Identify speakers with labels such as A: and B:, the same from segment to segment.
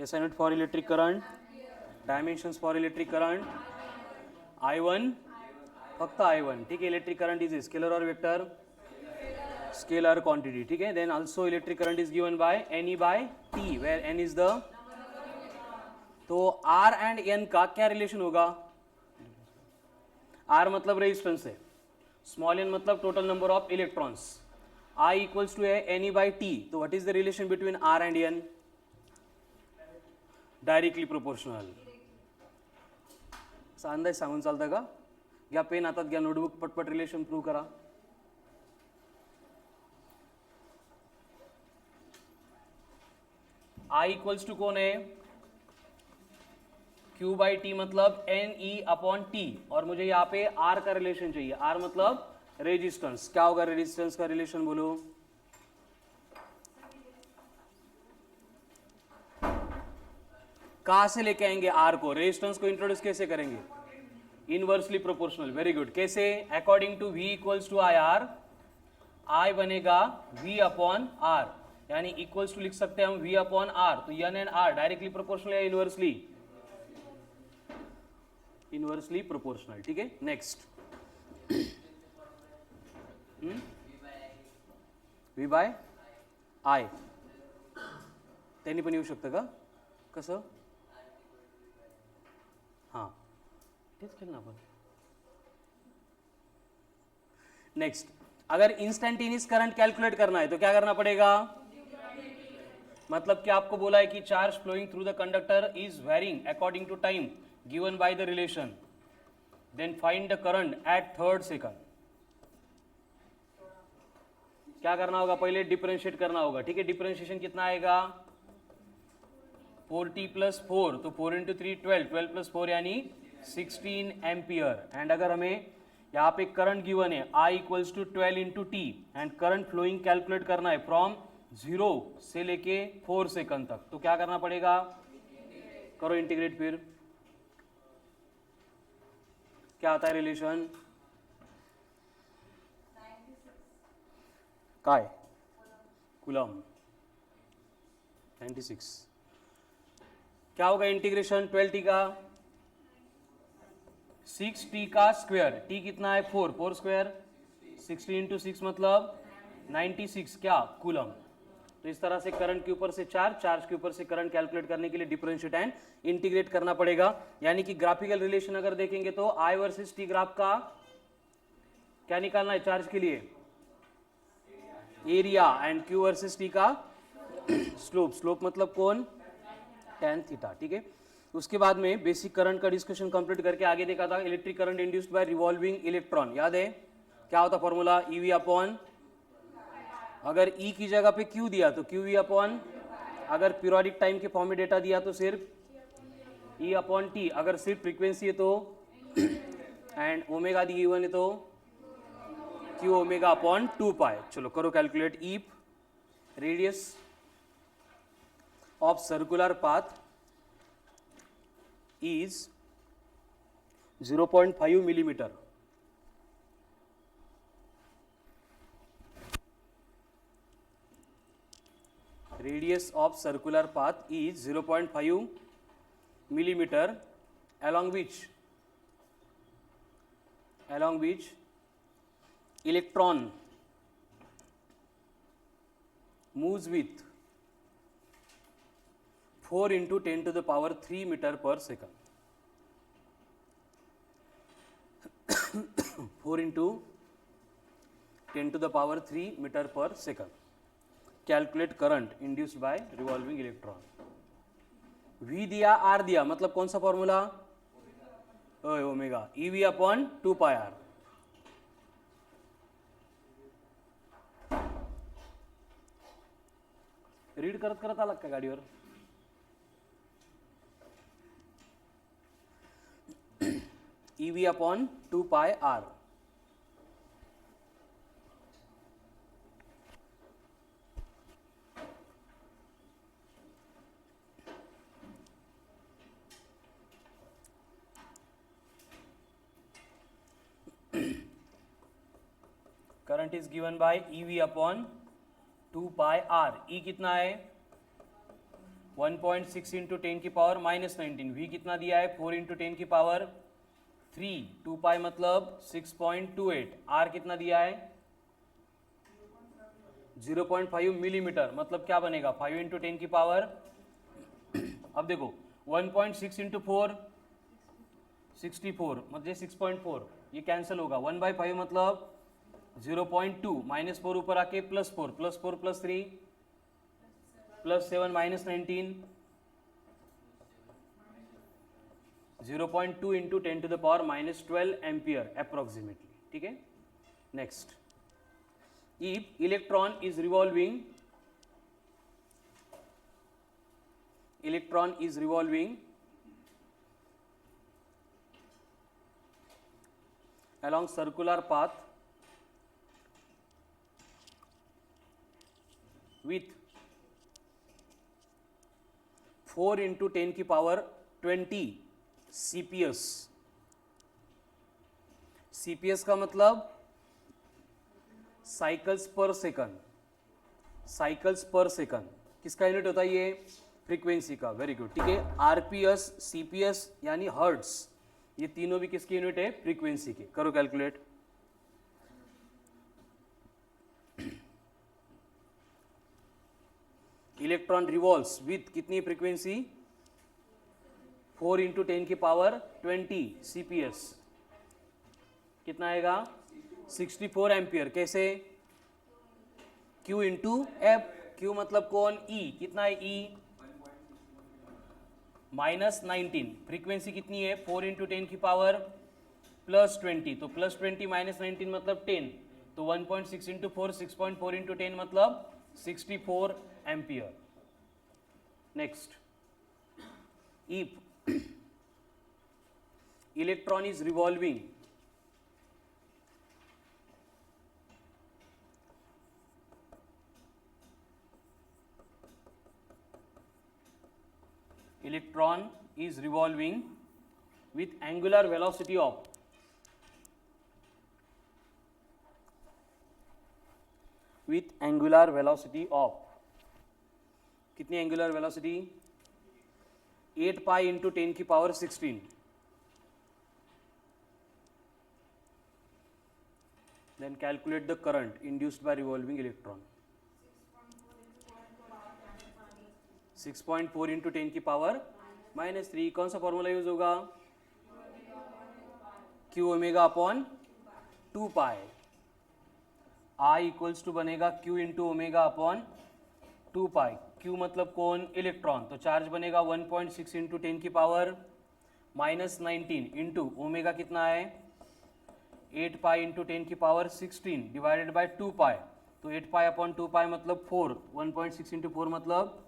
A: SI unit for electric current, dimensions for electric current, I1 फक्त I1, ठीक है. Electric current is scalar और vector, scalar quantity, ठीक है. Then also electric current is given by NE by T, where N is the. तो R and N का क्या relation होगा? R मतलब रेजिस्टेंस है, स्मॉल n मतलब total number of electrons, I equals to है NE बाय T. तो what is the relation between R and N? Directly proportional. अंदाज सांगून चालतं का? घ्या पेन हातात, घ्या नोटबुक, पटपट रिलेशन प्रूव्ह करा. I इक्वल्स टू कौन है? Q बाई टी मतलब NE अपॉन T, और मुझे यहाँ पे R का रिलेशन चाहिए. R मतलब रेजिस्टेंस. क्या होगा रेजिस्टेंस का रिलेशन, बोलो? कहां से लेके आएंगे R को? रेजिस्टेंस को इंट्रोड्यूस कैसे करेंगे? Inversely proportional. Very good. कैसे? According to V equals to IR, I बनेगा V अपॉन R, यानी इक्वल्स टू लिख सकते हैं हम V अपॉन R. तो N and R directly proportional या इनवर्सली? इनवर्सली प्रोपोर्शनल, ठीक है. नेक्स्ट, V बाय I त्यांनी पण येऊ शकतं का? कसं? हां, तेच केलं ना आपण. नेक्स्ट, अगर इंस्टेंटेनियस करंट कैलकुलेट करना है तो क्या करना पड़ेगा? मतलब कि आपको बोला है कि charge flowing through the conductor is varying according to time given by the relation. Then find the current at third second. क्या करना होगा? पहले डिफरेंशिएट करना होगा, ठीक है. डिफरेंशिएशन कितना आएगा? 4t प्लस 4, तो 4 इंटू 3 12, 12 प्लस 4 यानी 16 एम्पियर. एंड अगर हमें यहाँ पे करंट गिवन है I equals to 12 into T, and current flowing calculate करना है फ्रॉम 0 से लेके 4 सेकंड तक, तो क्या करना पड़ेगा? करो इंटीग्रेट. फिर क्या आता है रिलेशन? काय? कूलम. 96. क्या होगा इंटीग्रेशन 12t का? 6t का स्क्वायर. t कितना है? 4, 4 स्क्वायर 60 इंटू 6 मतलब 96. क्या? कूलम. तो इस तरह से करंट के ऊपर से चार्ज, चार्ज के ऊपर से करंट कैलकुलेट करने के लिए डिफरेंशिएट एंड इंटीग्रेट करना पड़ेगा. यानी कि ग्राफिकल रिलेशन अगर देखेंगे तो I वर्सेस T ग्राफ का क्या निकालना है चार्ज के लिए? Area. And Q versus T का स्लोप. स्लोप मतलब कौन? tan थीटा, ठीक है. उसके बाद में बेसिक करंट का डिस्कशन कंप्लीट करके आगे देखा था electric current induced by revolving electron. याद है क्या होता फॉर्मूला? EV अपॉन, अगर E की जगह पे Q दिया तो QV अपॉन, अगर पीरियोडिक टाइम के फॉर्म में डेटा दिया तो सिर्फ E अपॉन T, अगर सिर्फ फ्रीक्वेंसी है तो एंड ओमेगा दी गिवन है तो Q ओमेगा अपॉन 2 पाई. चलो करो calculate. If radius of circular path is 0.5 millimeter, radius of circular path is 0.5 millimeter, along which electron moves with 4 into 10 to the power 3 meter per second. 4 into 10 to the power 3 meter per second. Calculate current induced by revolving electron. V दिया, R दिया, मतलब कौन सा formula? Omega. EV upon 2 पाई R. Read करत करत आलात का गाडीवर? EV upon 2 pi R. Current is given bye EV upon 2 pi R. E कितना है? 1.6 इंटू 10 की पावर -19, v कितना दिया है 4 इंटू 10 की पावर 3, 2 पाई मतलब 6.28, r कितना दिया है 0.5 मिलीमीटर, मतलब क्या बनेगा 5 इंटू 10 की पावर अब देखो 1.6 इंटू 4 64, मतलब 6.4, ये कैंसिल होगा, 1/5 मतलब 0.2, -4 ऊपर आके +4, +4 +3 +7 -19, 0.2 into 10 to the power -12 ampere approximately, ठीक है। Next, if electron is revolving along circular path with 4 into 10 की पावर 20 CPS, CPS का मतलब साइकिल्स पर सेकंड, साइकिल्स पर सेकंड किसका यूनिट होता है ये फ्रीक्वेंसी का, वेरी गुड, ठीक है। आरपीएस, सीपीएस यानी हर्ट्स, ये तीनों भी किसकी यूनिट है फ्रीक्वेंसी की, करो कैलकुलेट। इलेक्ट्रॉन रिवॉल्व्स विथ कितनी फ्रीक्वेंसी 4 इंटू 10 की पावर 20 CPS, कितना आएगा 64 एम्पियर, कैसे Q इंटू एफ, Q मतलब कौन E, कितना है E -19, फ्रीक्वेंसी कितनी है 4 इंटू 10 की पावर +20, तो +20 -19 मतलब 10, तो 1.6 इंटू 4 6.4 इंटू 10 मतलब 64 ampere. Next, if electron is revolving electron is revolving with angular velocity of कितनी एंगुलर वेलोसिटी 8 पाई इंटू 10 की power 16, then calculate the current induced by revolving electron, 6.4 into 10 की power -3, कौन सा formula use होगा Q omega upon 2 pi, I equals to बनेगा Q into omega upon 2 pi, Q मतलब कौन electron, तो charge बनेगा 1.6 इंटू 10 की पावर -19 इंटू ओमेगा कितना है 8 पाई इंटू 10 की पावर 16 डिवाइडेड बाय 2 पाई, तो 8 पाई अपॉन 2 पाई मतलब 4, 1.6 इंटू 4 मतलब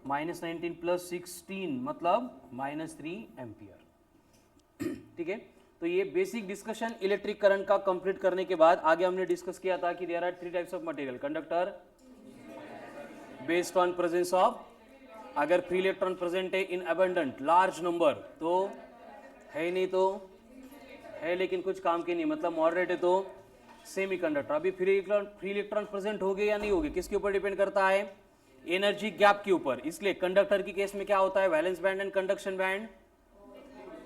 A: -19 प्लस 16 मतलब -3 एम्पियर, ठीक है। तो ये बेसिक डिस्कशन इलेक्ट्रिक करंट का कंप्लीट करने के बाद आगे हमने डिस्कस किया था कि there are 3 types of material, conductor based on presence of, अगर फ्री इलेक्ट्रॉन प्रेजेंट है इन अबंडेंट लार्ज नंबर तो है, नहीं तो है लेकिन कुछ काम के नहीं, मतलब मॉडरेट है तो सेमीकंडक्टर। अभी फ्री इलेक्ट्रॉन प्रेजेंट हो गए या नहीं होगे किसके ऊपर डिपेंड करता है एनर्जी गैप के ऊपर, इसलिए कंडक्टर की केस में क्या होता है valence band and conduction band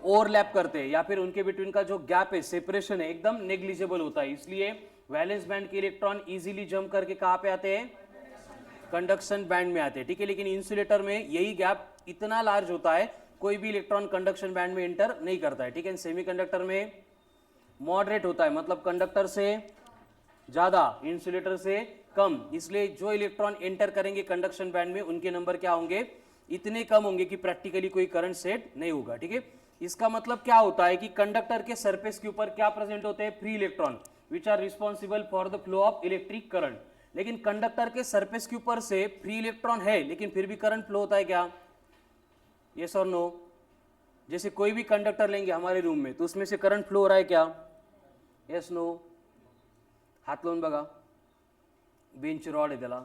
A: overlap करते हैं या फिर उनके बिटवीन का जो गैप है सेपरेशन है एकदम नेग्लिजिबल होता है, इसलिए वैलेंस बैंड के इलेक्ट्रॉन इजीली जंप करके कहां पे आते हैं कंडक्शन बैंड में आते हैं, ठीक है। लेकिन इंसुलेटर में यही गैप इतना लार्ज होता है कोई भी इलेक्ट्रॉन कंडक्शन बैंड में एंटर नहीं करता है, ठीक है। सेमीकंडक्टर में मॉडरेट होता है, मतलब कंडक्टर से ज्यादा इंसुलेटर से कम, इसलिए जो इलेक्ट्रॉन एंटर करेंगे कंडक्शन बैंड में उनके नंबर क्या होंगे इतने कम होंगे कि प्रैक्टिकली कोई करंट सेट नहीं होगा, ठीक है। इसका मतलब क्या होता है कि कंडक्टर के सरफेस के ऊपर क्या प्रेजेंट होते हैं free electron which are responsible for the flow of electric current, लेकिन कंडक्टर के सरफेस के ऊपर से फ्री इलेक्ट्रॉन है लेकिन फिर भी करंट फ्लो होता है क्या, यस और नो। जैसे कोई भी कंडक्टर लेंगे हमारे रूम में तो उसमें से करंट फ्लो हो रहा है क्या, यस नो, हात लावून बघा, बेंच रॉड आहे त्याला,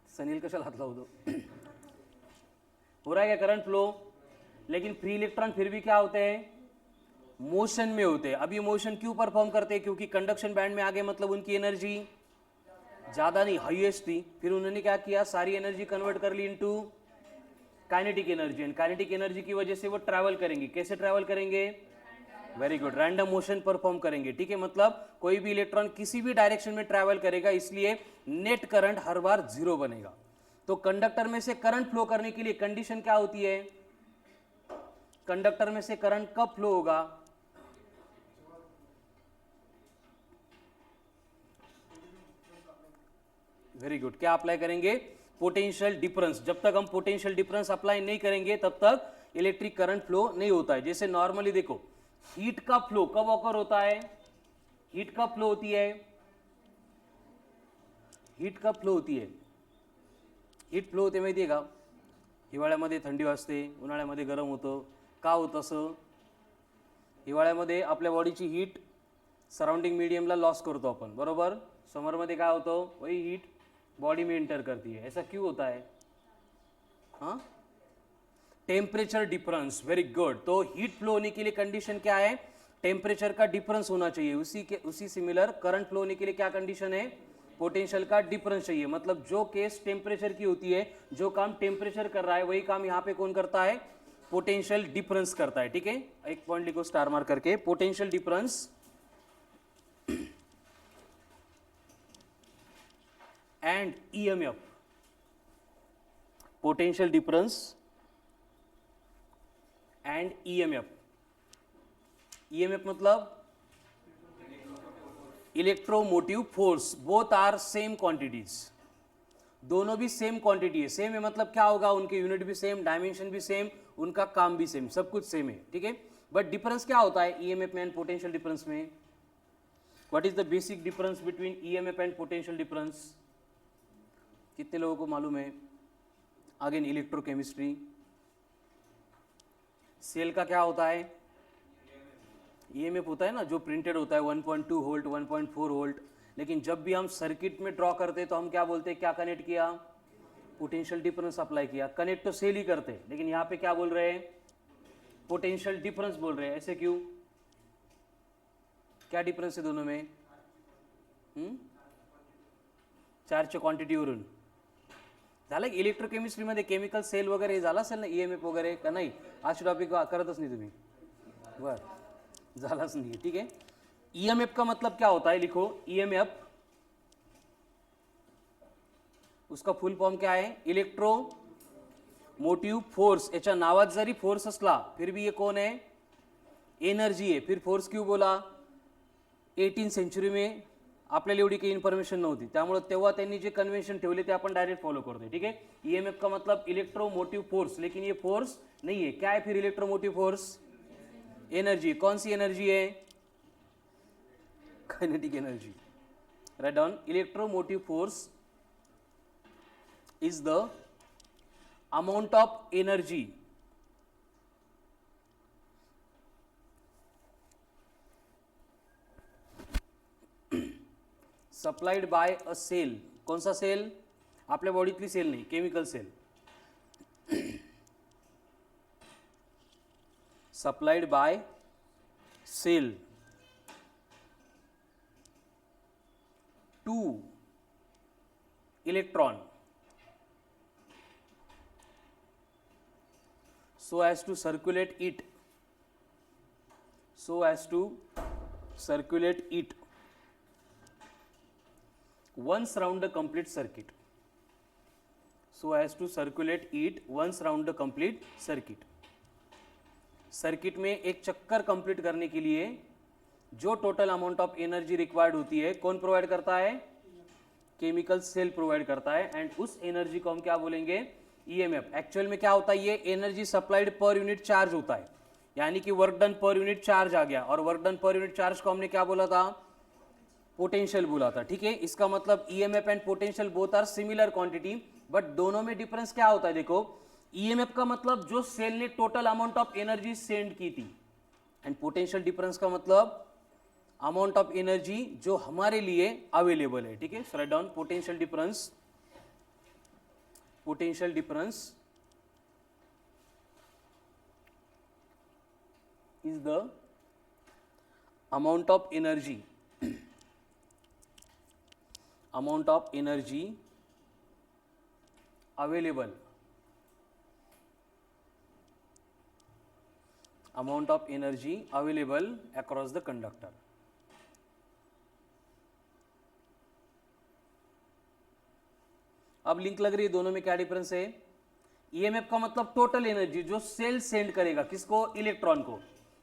A: सनील कशाला हात लावतो हो रहा है क्या करंट फ्लो, लेकिन फ्री इलेक्ट्रॉन फिर भी क्या होते हैं मोशन में होते हैं। अब ये मोशन क्यों परफॉर्म करते हैं, क्योंकि कंडक्शन बैंड में आ गए मतलब उनकी एनर्जी ज्यादा नहीं हाईएस्ट थी, फिर उन्होंने क्या किया सारी एनर्जी कन्वर्ट कर ली into kinetic energy, and kinetic energy की वजह से वो ट्रैवल करेंगे. कैसे ट्रैवल करेंगे? Very good, random motion perform करेंगे. ठीक है, मतलब कोई भी इलेक्ट्रॉन किसी भी डायरेक्शन में ट्रैवल करेगा, इसलिए नेट करंट हर बार जीरो बनेगा. तो कंडक्टर में से करंट फ्लो करने के लिए कंडीशन क्या होती है? कंडक्टर में से करंट कब फ्लो होगा? वेरी गुड, क्या अप्लाई करेंगे? Potential difference. जब तक हम पोटेंशियल डिफरेंस अप्लाई नहीं करेंगे तब तक इलेक्ट्रिक करंट फ्लो नहीं होता है. जैसे नॉर्मली देखो, हीट का फ्लो कब ऑकर होता है? हीट कब फ्लो होती है? हीट कब फ्लो होती है? हीट फ्लो होते माहिती आहे का? हिवाळ्यामध्ये थंडी वाजते, उन्हाळ्यामध्ये गरम होतं. का होतं असं? हिवाळ्यामध्ये आपल्या बॉडीची हीट सराउंडिंग मीडियमला लॉस करतो आपण, बरोबर. समरमध्ये काय होतं? वही हीट बॉडी में एंटर करती है. ऐसा क्यों होता है? हाँ, टेम्परेचर डिफरेंस. Very good. तो हीट फ्लो होने के लिए कंडीशन क्या है? टेम्परेचर का डिफरेंस होना चाहिए. उसी सिमिलर करंट फ्लो होने के लिए क्या कंडीशन है? पोटेंशियल का डिफरेंस चाहिए. मतलब जो केस टेम्परेचर की होती है, जो काम टेम्परेचर कर रहा है वही काम यहाँ पे कौन करता है? पोटेंशियल डिफरेंस करता है. ठीक है, एक पॉइंट लिखो स्टार मार्क करके, potential difference and EMF. Potential difference and EMF. EMF मतलब electromotive force. Both are same quantities. दोनों भी सेम क्वांटिटी है. सेम है मतलब क्या होगा? उनके यूनिट भी सेम, डायमेंशन भी सेम, उनका काम भी सेम, सब कुछ सेम है. ठीक है, बट डिफरेंस क्या होता है ईएमएफ में एंड पोटेंशियल डिफरेंस में? What is the basic difference between EMF and potential difference? कितने लोगों को मालूम है? Again electrochemistry. सेल का क्या होता है? ईएमएफ होता है ना, जो प्रिंटेड होता है 1.2 वोल्ट, 1.4 वोल्ट. लेकिन जब भी हम सर्किट में ड्रॉ करते तो हम क्या बोलते हैं? क्या कनेक्ट किया? पोटेंशियल डिफरेंस अप्लाई किया. कनेक्ट तो सेल ही करते, लेकिन यहाँ पे क्या बोल रहे हैं? पोटेंशियल डिफरेंस बोल रहे हैं. ऐसे क्यों? क्या डिफरेंस है दोनों में? चार्जच्या क्वांटिटीवरून. झालं की इलेक्ट्रोकेमिस्ट्रीमध्ये केमिकल सेल वगैरे झाला असेल ना, ईएमएफ वगैरे का नाही? आज टॉपिक करतच नाही तुम्ही. बरं, झालाच नहीं. ठीक है, ईएमएफ का मतलब क्या होता है? लिखो ईएमएफ, उसका फुल फॉर्म क्या है? Electro motive force. याच्या नावात जरी फोर्स असला फिर भी ये कौन है? एनर्जी है. फिर फोर्स क्यों बोला? 18th सेंचुरी में आपल्याला एवढी काही इन्फॉर्मेशन नव्हती, त्यामुळे तेव्हा त्यांनी जे कन्वेंशन ठेवले ते आपण डायरेक्ट फॉलो करतोय. ठीक है, ईएमएफ का मतलब इलेक्ट्रोमोटिव फोर्स, लेकिन ये फोर्स नहीं है. क्या है फिर इलेक्ट्रोमोटिव फोर्स? एनर्जी. कौन सी एनर्जी है? Kinetic energy. Write down. Electromotive force is the amount of energy supplied by a cell. कौन सा सेल? आपल्या बॉडीतली सेल नाही, chemical cell. supplied by cell to electron so as to circulate it, so as to circulate it once round the complete circuit, so as to circulate it once round the complete circuit. Circuit में एक चक्कर complete करने के लिए जो total amount of energy required होती है कौन प्रोवाइड करता है? केमिकल सेल प्रोवाइड करता है. एंड उस एनर्जी को हम क्या बोलेंगे? ईएमएफ. एक्चुअल में क्या होता है? ये energy supplied per unit charge होता है, यानी कि work done per unit charge आ गया. और work done per unit charge को हमने क्या बोला था? पोटेंशियल बोला था. ठीक है, इसका मतलब EMF and potential both are similar quantity, but दोनों में डिफरेंस क्या होता है? देखो, ईएमएफ का मतलब जो सेल ने total amount of energy send की थी, एंड पोटेंशियल डिफरेंस का मतलब अमाउंट ऑफ एनर्जी जो हमारे लिए अवेलेबल है. ठीक है, so right down potential difference. Potential difference is the amount of energy available amount of energy available across the conductor. अब लिंक लग रही है दोनों में, क्या डिफरेंस है? ईएमएफ का मतलब टोटल एनर्जी जो सेल सेंड करेगा, किसको? इलेक्ट्रॉन को।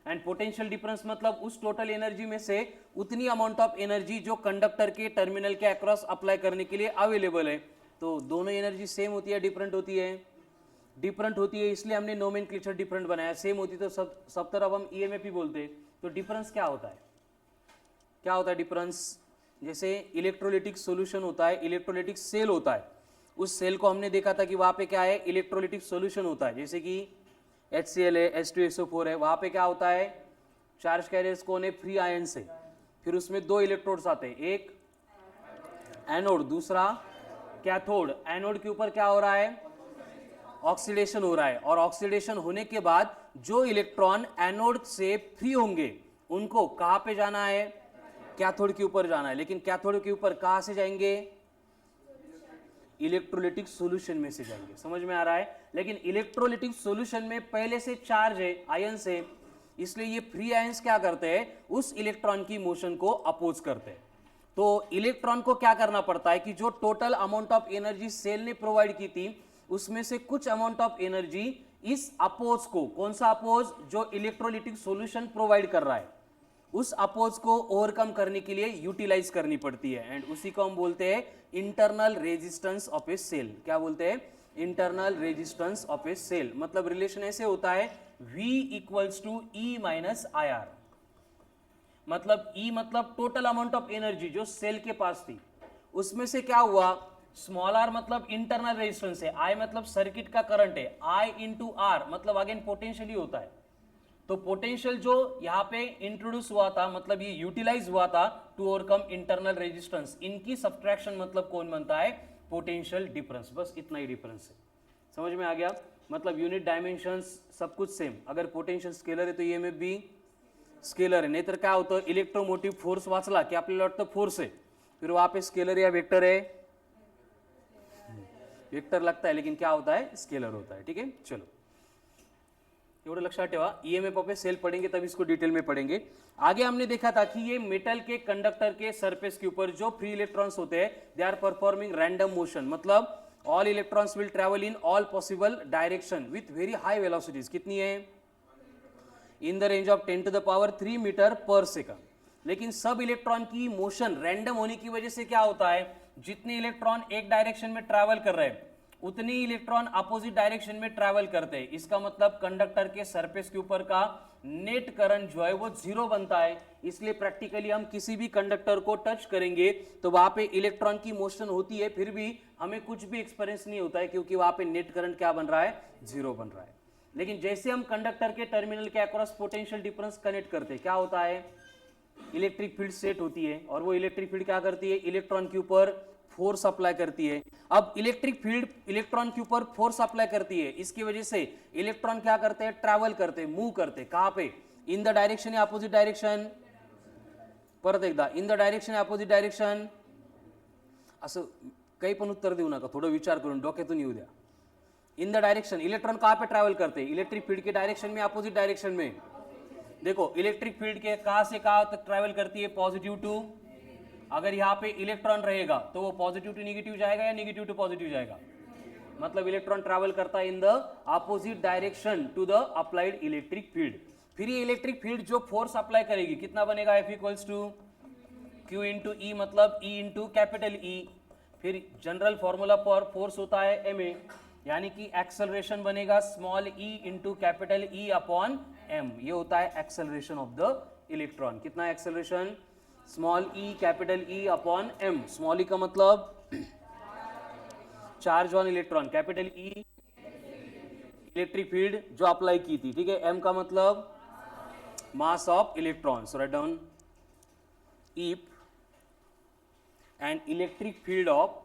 A: एंड पोटेंशियल डिफरेंस मतलब उस टोटल एनर्जी में से उतनी अमाउंट ऑफ एनर्जी जो कंडक्टर के टर्मिनल के अक्रॉस अप्लाई करने के लिए अवेलेबल है। तो दोनों एनर्जी सेम होती है, डिफरेंट होती है? डिफरेंट होती है, इसलिए हमने नोमेनक्लेचर डिफरेंट बनाया। सेम होती तो सब तरफ हम ईएमएफ ही बोलते। तो डिफरेंस क्या होता है? क्या होता है डिफरेंस? जैसे इलेक्ट्रोलिटिक सोल्यूशन होता है, इलेक्ट्रोलिटिक सेल होता है, उस सेल को हमने देखा था कि वहां पे क्या है? इलेक्ट्रोलिटिक सॉल्यूशन होता है। जैसे कि HCl है, H2SO4 है, वहां पे क्या होता है? चार्ज कैरियर्स कौन है? फ्री आयन से। फिर उसमें दो इलेक्ट्रोड्स आते हैं, एक एनोड, दूसरा कैथोड। एनोड के ऊपर क्या हो रहा है? ऑक्सीडेशन हो रहा है, और ऑक्सीडेशन होने के बाद जो इलेक्ट्रॉन एनोड से फ्री होंगे उनको कहां पे जाना है? कैथोड के ऊपर जाना है। लेकिन कैथोड के ऊपर कहां से जाएंगे? इलेक्ट्रोलिटिक सॉल्यूशन में से जाएंगे। समझ में आ रहा है? लेकिन इलेक्ट्रोलिटिक सॉल्यूशन में पहले से चार्ज है आयन से, इसलिए ये फ्री आयंस क्या करते हैं? उस इलेक्ट्रॉन की मोशन को अपोज करते हैं। तो इलेक्ट्रॉन को क्या करना पड़ता है कि जो total amount of energy cell ने प्रोवाइड की थी उसमें से कुछ अमाउंट ऑफ एनर्जी इस अपोज को, कौन सा अपोज? जो इलेक्ट्रोलिटिक सॉल्यूशन प्रोवाइड कर रहा है, उस अपोज को ओवरकम करने के लिए यूटिलाइज करनी पड़ती है। एंड उसी को हम बोलते हैं internal resistance of a cell. क्या बोलते हैं? Internal resistance of a cell. मतलब रिलेशन ऐसे होता है V equals to E minus IR। मतलब E मतलब टोटल अमाउंट ऑफ एनर्जी जो सेल के पास थी, उसमें से क्या हुआ? स्मॉल r मतलब इंटरनल रेजिस्टेंस है, I मतलब सर्किट का करंट है, I इंटू R मतलब अगेन पोटेंशियल ही होता है। तो पोटेंशियल जो यहाँ पे इंट्रोड्यूस हुआ था, मतलब ये यूटिलाइज हुआ था टू ओवरकम इंटरनल रेजिस्टेंस, इनकी सब्ट्रैक्शन मतलब कौन बनता है? Potential difference. बस इतना ही डिफरेंस है। समझ में आ गया? मतलब यूनिट डायमेंशंस सब कुछ सेम। अगर पोटेंशियल स्केलर है तो ईएमएफ भी स्केलर है। नाहीतर काय होतं? इलेक्ट्रोमोटिव्ह फोर्स वाचला की आपल्याला वाटतं फोर्स है, फिर वहां पे स्केलर या वेक्टर है? वेक्टर लगता है, लेकिन क्या होता है? स्केलर होता है। ठीक है, चलो एवढं लक्षात ठेवा। ईएमएफ ऑफ ए सेल पढ़ेंगे तब इसको डिटेल में पढ़ेंगे। आगे हमने देखा था कि ये मेटल के कंडक्टर के सरफेस के ऊपर जो फ्री इलेक्ट्रॉन्स होते हैं they are performing random motion. मतलब all electrons will travel in all possible direction with very high velocities. कितनी है? In the range of 10 to the power 3 metre per second. लेकिन सब इलेक्ट्रॉन की मोशन रैंडम होने की वजह से क्या होता है? जितने इलेक्ट्रॉन एक डायरेक्शन में ट्रैवल कर रहे हैं उतनी इलेक्ट्रॉन अपोजिट डायरेक्शन में ट्रैवल करते हैं। इसका मतलब कंडक्टर के सरफेस के ऊपर का नेट करंट जो है वो जीरो बनता है। इसलिए प्रैक्टिकली हम किसी भी कंडक्टर को टच करेंगे तो वहां पे इलेक्ट्रॉन की मोशन होती है, फिर भी हमें कुछ भी एक्सपीरियंस नहीं होता है, क्योंकि वहां पे नेट करंट क्या बन रहा है? जीरो बन रहा है। लेकिन जैसे हम कंडक्टर के टर्मिनल के अक्रॉस पोटेंशियल डिफरेंस कनेक्ट करते हैं, क्या होता है? इलेक्ट्रिक फील्ड सेट होती है, और वो इलेक्ट्रिक फील्ड क्या करती है? इलेक्ट्रॉन के ऊपर फोर्स अप्लाई करती है। अब इलेक्ट्रिक फील्ड इलेक्ट्रॉन के ऊपर फोर्स अप्लाई करती है, इसकी वजह से इलेक्ट्रॉन क्या करते हैं? ट्रैवल करते हैं, मूव करते हैं। कहां पे? इन द डायरेक्शन या अपोजिट डायरेक्शन? परत एकदा, इन द डायरेक्शन या अपोजिट डायरेक्शन? असं काही पण उत्तर देऊ नका, थोडं विचार करून डोक्यातून येऊ द्या। इन द डायरेक्शन, इलेक्ट्रॉन कहां पे ट्रैवल करते हैं? इलेक्ट्रिक फील्ड के डायरेक्शन में, अपोजिट डायरेक्शन में? देखो इलेक्ट्रिक फील्ड के कहां से कहां तक ट्रैवल करती है? पॉजिटिव टू, अगर यहाँ पे इलेक्ट्रॉन रहेगा तो वो पॉजिटिव टू निगेटिव जाएगा या निगेटिव टू पॉजिटिव जाएगा? मतलब इलेक्ट्रॉन ट्रैवल करता है in the opposite direction to the applied electric field. फिर ये इलेक्ट्रिक फील्ड जो फोर्स अप्लाई करेगी कितना बनेगा? F equals to Q into E, मतलब E इंटू कैपिटल E। फिर जनरल फॉर्मूला फॉर फोर्स होता है ma, यानी कि एक्सेलरेशन बनेगा small e into capital E upon m। ये होता है एक्सेलरेशन ऑफ द इलेक्ट्रॉन। कितना acceleration? Small e capital E upon m। Small e का मतलब charge on electron, capital E electric field जो अप्लाई की थी, ठीक है। m का मतलब mass of electron. So right down if an electric field of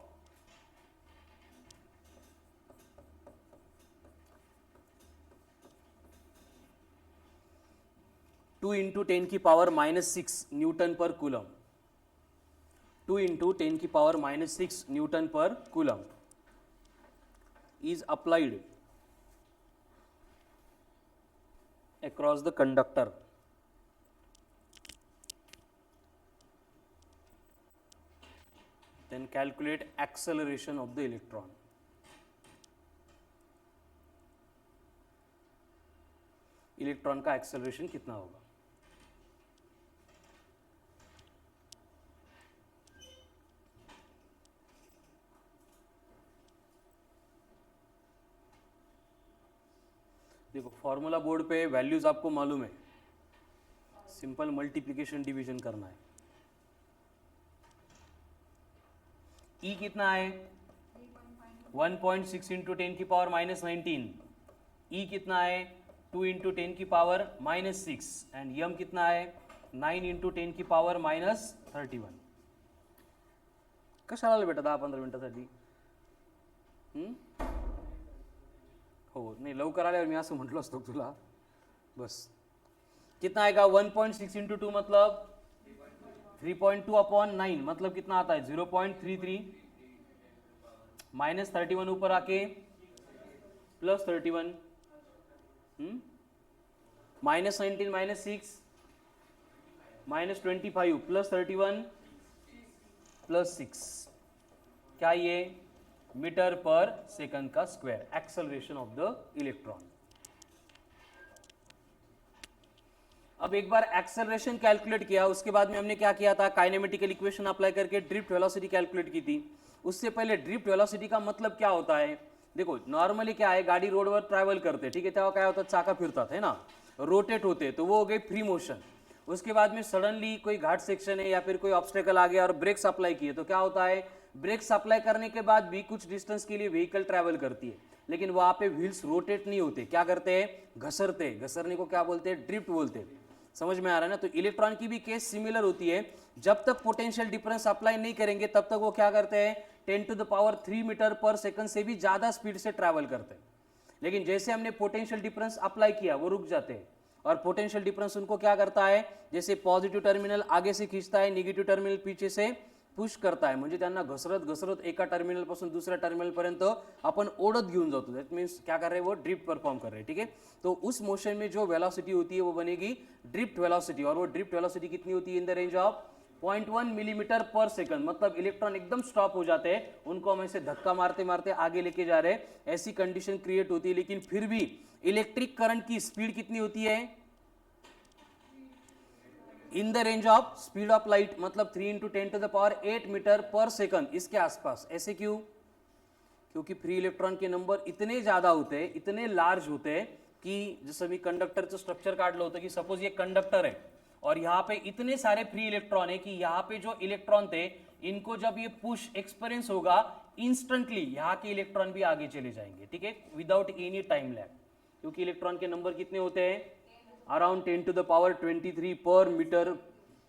A: two into 10 की पावर -6 न्यूटन पर कूलम, 2 इंटू 10 की पावर -6 न्यूटन पर coulomb is applied across the conductor. Then calculate acceleration of the electron. Electron का acceleration कितना होगा? देखो formula board पे values आपको मालूम है, सिंपल मल्टीप्लिकेशन डिवीजन करना है. ई कितना है? 1.6 इंटू 10 की पावर -19. ई कितना है? 2 इंटू 10 की पावर -6. एंड यम कितना है? 9 इंटू 10 की पावर -31. कशाला आलं बेटा 10-15 मिनिटासाठी? हो नाही लवकर आल्यावर मी असं म्हटलं असतो तुला. बस कितना आएगा? 1.6 इंटू 2 मतलब 3.2 अपॉन 9 मतलब कितना आता है? 0.33. -31 ऊपर आके +31. -19 -6 -25 +31 +6. क्या ये? मीटर पर सेकंड का square, acceleration of the electron. अब एक बार एक्सेलरेशन कैलकुलेट किया, उसके बाद में हमने क्या किया था? काइनेमेटिकल इक्वेशन अप्लाई करके ड्रिफ्ट वेलोसिटी कैलकुलेट की थी. उससे पहले ड्रिफ्ट वेलोसिटी का मतलब क्या होता है? देखो नॉर्मली क्या है, गाड़ी रोडवर ट्रॅव्हल करते, ठीक आहे, तेव्हा काय होतं? चाका फिरतात है ना, रोटेट होते, तो वो हो गई फ्री मोशन. उसके बाद में सडनली कोई घाट सेक्शन है या फिर कोई ऑब्स्टेकल आ गया और ब्रेक्स अप्लाई किए, तो क्या होता है? ब्रेक्स अप्लाई करने के बाद भी कुछ डिस्टेंस के लिए व्हीकल ट्रैवल करती है, लेकिन वहां पे व्हील्स रोटेट नहीं होते. क्या करते हैं? घसरते. घसरने को क्या बोलते हैं? ड्रिफ्ट बोलते हैं. समझ में आ रहा है ना? तो इलेक्ट्रॉन की भी केस सिमिलर होती है. जब तक पोटेंशियल डिफरेंस अप्लाई नहीं करेंगे तब तक वो क्या करते हैं? 10⁻³ मीटर पर सेकंड से भी ज्यादा स्पीड से ट्रैवल करते हैं. लेकिन जैसे हमने पोटेंशियल डिफरेंस अप्लाई किया वो रुक जाते हैं. और पोटेंशियल डिफरेंस उनको क्या करता है? जैसे पॉझिटिव्ह टर्मिनल आगे से खींचता है, निगेटिव्ह टर्मिनल पीछे से पुश करता है, म्हणजे त्यांना घसरत घसरत एका टर्मिनल पासून दुसऱ्या टर्मिनल पर्यंत आपण ओढत घेऊन जातो. दैट मीन्स क्या कर रहे हैं? वो ड्रिफ्ट परफॉर्म कर रहे हैं. ठीक है, तो उस मोशन में जो वेलोसिटी होती है वो बनेगी ड्रिफ्ट वेलोसिटी. और वो ड्रिफ्ट वेलोसिटी कितनी होती है? In the range of 0.1 millimetre पर सेकंड. मतलब इलेक्ट्रॉन एकदम स्टॉप हो जाते हैं, उनको हम ऐसे धक्का मारते मारते आगे लेके जा रहे हैं, ऐसी कंडीशन क्रिएट होती है. लेकिन फिर भी इलेक्ट्रिक करंट की स्पीड कितनी होती है? In the range of speed of light, मतलब 3 × 10⁸ मीटर पर सेकंड, इसके आसपास. ऐसे क्यों? क्योंकि फ्री इलेक्ट्रॉन के नंबर इतने ज्यादा होते हैं, इतने लार्ज होते हैं की जसं मी कंडक्टरचं स्ट्रक्चर काढलं होतं की सपोज ये कंडक्टर है और यहाँ पे इतने सारे फ्री इलेक्ट्रॉन है कि यहाँ पे जो इलेक्ट्रॉन थे इनको जब ये पुश एक्सपीरियंस होगा इंस्टेंटली यहाँ के इलेक्ट्रॉन भी आगे चले जाएंगे. ठीक है, विदाउट एनी टाइम लैग. क्योंकि इलेक्ट्रॉन के नंबर कितने होते हैं? अराउंड 10⁻23 पर मीटर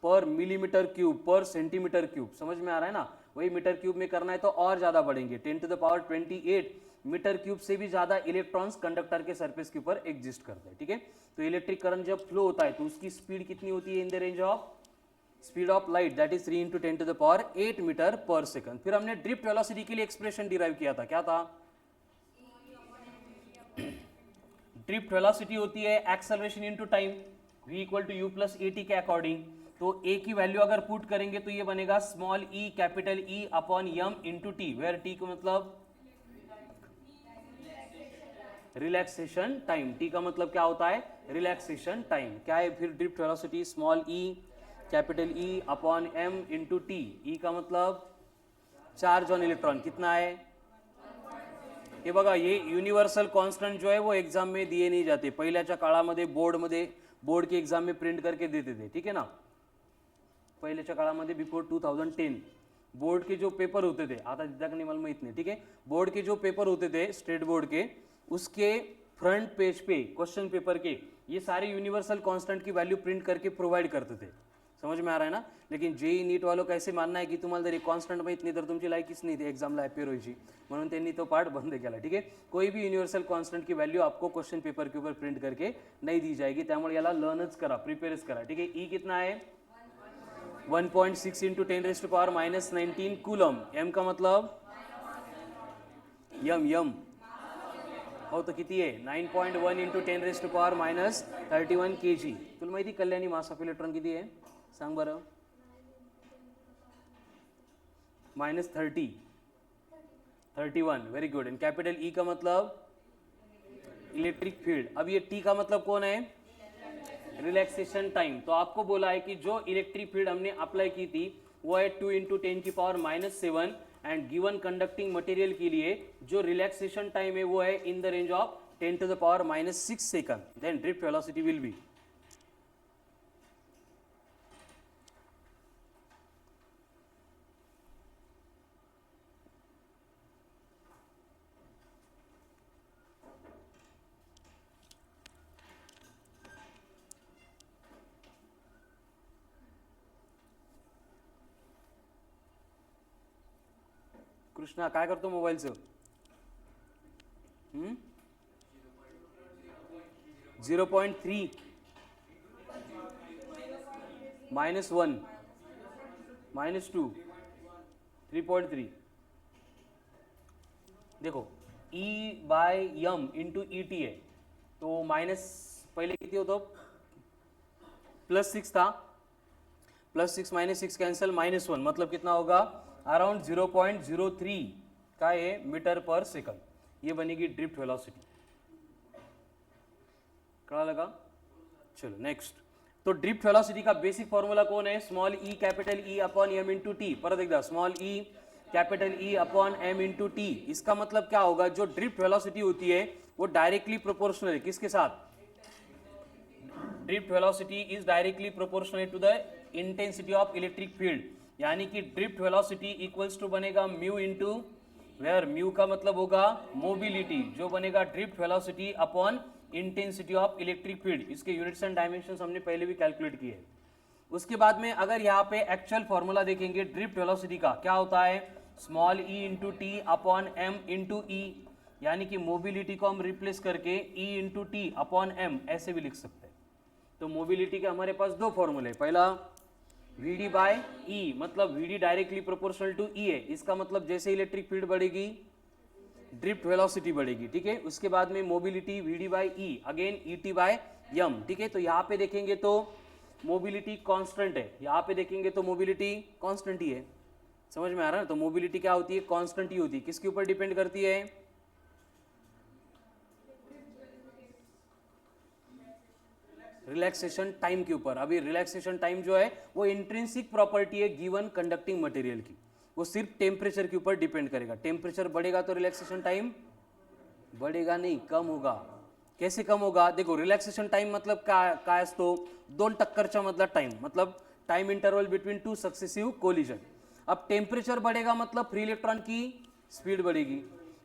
A: पर मिलीमीटर क्यूब पर सेंटीमीटर क्यूब. समझ में आ रहा है ना? वही मीटर क्यूब में करना है तो और ज्यादा बढ़ेंगे. 10⁻28 मीटर क्यूब से भी ज्यादा इलेक्ट्रॉन्स कंडक्टर के सरफेस के ऊपर एग्जिस्ट करते हैं. ठीक है, तो इलेक्ट्रिक करंट जब फ्लो होता है तो उसकी स्पीड कितनी होती है? In the range of speed of light, that is 3 × 10⁸ metre per second. फिर हमने ड्रिफ्ट वेलोसिटी के लिए एक्सप्रेशन डिराइव किया था. क्या था? ड्रिफ्ट वेलोसिटी होती है acceleration into time, v = u + at के अकॉर्डिंग. तो a की वैल्यू अगर पुट करेंगे तो ये बनेगा small e capital E upon m into T, where t को मतलब रिलैक्सेशन टाइम. t का मतलब क्या होता है? Relaxation time. क्या है फिर drift velocity? Small e capital E upon m into T. e का मतलब चार्ज ऑन इलेक्ट्रॉन कितना है? हे बघा, ये युनिव्हर्सल कॉन्स्टंट जो है वो एग्जाम में दिए नहीं जाते. पहिल्याच्या काळामध्ये बोर्ड की एग्जाम में प्रिंट करके देते थे. ठीक है ना? पहिल्याच्या काळामध्ये बिफोर 2010 बोर्ड के जो पेपर होते थे, आता दिद्दा का नहीं मला माहित नहीं. ठीक है, बोर्ड के जो पेपर होते थे स्टेट बोर्ड के, उसके फ्रंट पेज पे क्वेश्चन पेपर के ये सारे यूनिवर्सल कांस्टेंट की वैल्यू प्रिंट करके प्रोवाइड करते थे. समझ में आ रहा है ना? लेकिन जेई नीट वालों का ऐसे मानना है की तुम्हाला जर कॉन्स्टंट माहित नाही तर तुमची लायकीच नाही ती एक्झामला अपियर व्हायची, म्हणून त्यांनी तो पार्ट बंद केला. ठीक है, कोई भी यूनिवर्सल कांस्टेंट की वैल्यू आपको क्वेश्चन पेपर के ऊपर प्रिंट करके नहीं दी जाएगी. त्यामुळे याला लर्नच करा, प्रिपेयरच करा. ठीक है, ई कितना है? 1.6 × 10⁻⁻19 कूलम. m का मतलब यम हो तो किती आहे 9.1 इंटू 10⁻⁻31 kg. तुला माहिती कल्याणी मास ऑफ इलेक्ट्रॉन किती आहे सांग बरं. -30 31. Very good. And capital E का मतलब इलेक्ट्रिक फील्ड. अब ये टी का मतलब कौन है रिलैक्सेशन टाइम. तो आपको बोला है कि जो इलेक्ट्रिक फील्ड हमने अप्लाई की थी वो है 2 into 10⁻⁷ and given conducting material के लिए जो रिलैक्सेशन टाइम है वो है in the range of 10⁻⁶ second. Then drift velocity will be Krishna काय करतो मोबाईलचं 0.3 -1 -2 3.3. देखो E by M into E T है तो माइनस पहले किती होतो +6 था +6 -6 कैंसल -1 मतलब कितना होगा अराउंड 0.03 का है मीटर पर सेकंड. ये बनेगी ड्रिफ्ट वेलोसिटी. कड़ा लगा. चलो नेक्स्ट. तो ड्रिफ्ट वेलोसिटी का बेसिक फॉर्मूला कौन है small E capital E upon M into T. परत एकदा small E capital E upon M into T. इसका मतलब क्या होगा जो ड्रिफ्ट वेलोसिटी होती है वो डायरेक्टली प्रोपोर्शनल है किसके साथ drift velocity is directly proportional to the intensity of electric field. यानी कि ड्रिफ्ट वेलोसिटी इक्वल्स टू बनेगा म्यू इंटू वेयर म्यू का मतलब होगा मोबिलिटी जो बनेगा drift velocity upon intensity of electric field. इसके यूनिट्स एंड डायमेंशंस हमने पहले भी कैलकुलेट किए. उसके बाद में अगर यहाँ पे एक्चुअल फॉर्मूला देखेंगे ड्रिफ्ट वेलोसिटी का क्या होता है small E into T upon M into E. यानी कि मोबिलिटी को हम रिप्लेस करके E into T upon M ऐसे भी लिख सकते हैं. तो मोबिलिटी के हमारे पास दो फॉर्मूले. पहला Vd बाय E मतलब Vd directly proportional to E है. इसका मतलब जैसे इलेक्ट्रिक फील्ड बढ़ेगी ड्रिफ्ट वेलोसिटी बढ़ेगी. ठीक है. उसके बाद में mobility Vd by E again Et by M. ठीक है. तो यहाँ पे देखेंगे तो मोबिलिटी कांस्टेंट है. यहाँ पे देखेंगे तो मोबिलिटी कांस्टेंट ही है. समझ में आ रहा है ना. तो मोबिलिटी क्या होती है कांस्टेंट ही होती है. किसके ऊपर डिपेंड करती है रिलैक्सेशन टाइम के ऊपर. अभी रिलैक्सेशन टाइम जो है वो इंट्रिंसिक प्रॉपर्टी है गिवन कंडक्टिंग मटेरियल की. वो सिर्फ टेम्परेचर के ऊपर डिपेंड करेगा. टेम्परेचर बढ़ेगा तो रिलैक्सेशन टाइम बढ़ेगा नहीं कम होगा. कैसे कम होगा देखो रिलॅक्सेशन टाइम मतलब काय असतो 2 टक्करच्या मधला टाइम मतलब time interval between 2 successive collision. अब टेम्परेचर बढ़ेगा मतलब फ्री इलेक्ट्रॉन की स्पीड बढ़ेगी.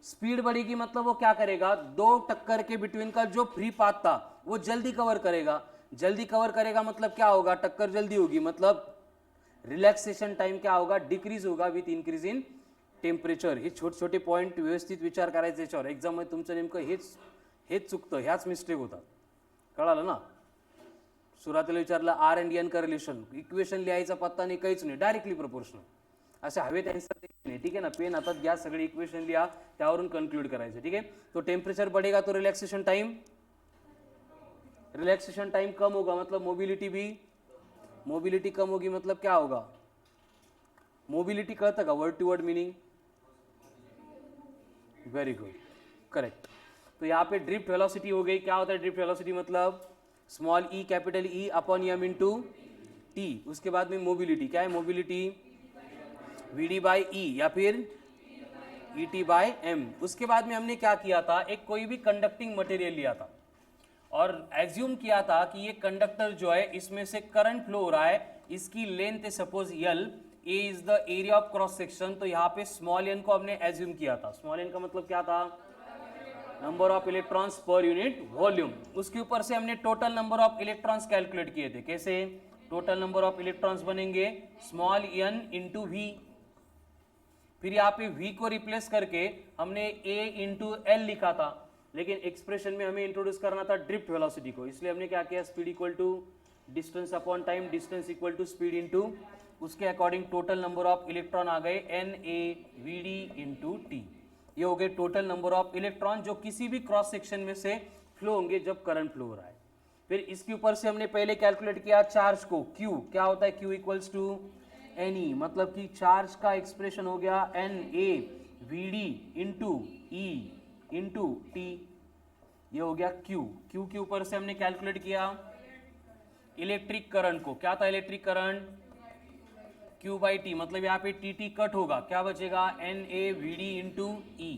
A: स्पीड बढ़ेगी मतलब वो क्या करेगा 2 टक्कर के बिटवीन का जो फ्री पाथ था वो जल्दी कवर करेगा. जल्दी कवर करेगा मतलब क्या होगा टक्कर जल्दी होगी मतलब रिलॅक्सेशन टाइम क्या होगा डिक्रीज होगा विथ इंक्रीज इन टेम्परेचर. हे छोटे छोटे पॉइंट व्यवस्थित विचार करायचे याच्यावर. एक्झाम मध्ये तुमचं नेमकं हेच चुकतं ह्याच मिस्टेक होतात. कळालं ना. सुरुवातीला विचारलं आर एंड एन का रिलेशन इक्वेशन लिहायचा पत्ता नाही काहीच नाही डायरेक्टली प्रोपोर्शनल असे हवेत आन्सर नाही. ठीक है ना. पेन हातात घ्या सगळे इक्वेशन लिहा त्यावरून कंक्लूड करायचं. ठीक है. तो टेम्परेचर बढ़ेगा तो रिलैक्सेशन टाइम कम होगा मतलब मोबिलिटी कम होगी मतलब क्या होगा मोबिलिटी कळतं का word to word meaning. Very good correct. तो यहाँ पे ड्रिफ्ट वेलोसिटी हो गई. क्या होता है ड्रिफ्ट वेलोसिटी मतलब small E capital E upon M into T. उसके बाद में मोबिलिटी क्या है मोबिलिटी Vd बाई ई या फिर Et बाय एम. उसके बाद में हमने क्या किया था एक कोई भी कंडक्टिंग मटेरियल लिया था और एज्यूम किया था कि ये कंडक्टर जो है इसमें से करंट फ्लो हो रहा है. इसकी लेंथ है suppose L. A is the area of cross section. तो यहाँ पे स्मॉल n को हमने एज्यूम किया था. स्मॉल n का मतलब क्या था नंबर ऑफ इलेक्ट्रॉन्स पर यूनिट वॉल्यूम. उसके ऊपर से हमने total number of electrons calculate किए थे. कैसे टोटल नंबर ऑफ इलेक्ट्रॉन्स बनेंगे स्मॉल n इंटू वी. फिर यहाँ पे v को रिप्लेस करके हमने a इंटू एल लिखा था. लेकिन एक्सप्रेशन में हमें इंट्रोड्यूस करना था ड्रिफ्ट वेलोसिटी को. इसलिए हमने क्या किया speed equal to distance upon time distance equal to speed into उसके according total number of electron आ गए NaVd इंटू टी. ये हो गए टोटल नंबर ऑफ इलेक्ट्रॉन जो किसी भी क्रॉस सेक्शन में से फ्लो होंगे जब करंट फ्लो हो रहा है। फिर इसके ऊपर से हमने पहले कैलकुलेट किया चार्ज को, Q क्या होता है, Q इक्वल्स टू NE, मतलब कि चार्ज का एक्सप्रेशन हो गया NA VD into E into T, ये हो गया Q। Q के ऊपर से हमने कैलकुलेट किया इलेक्ट्रिक करंट को, क्या था electric current, Q by T, मतलब यहाँ पे टी कट होगा, क्या बचेगा NA VD इंटू E।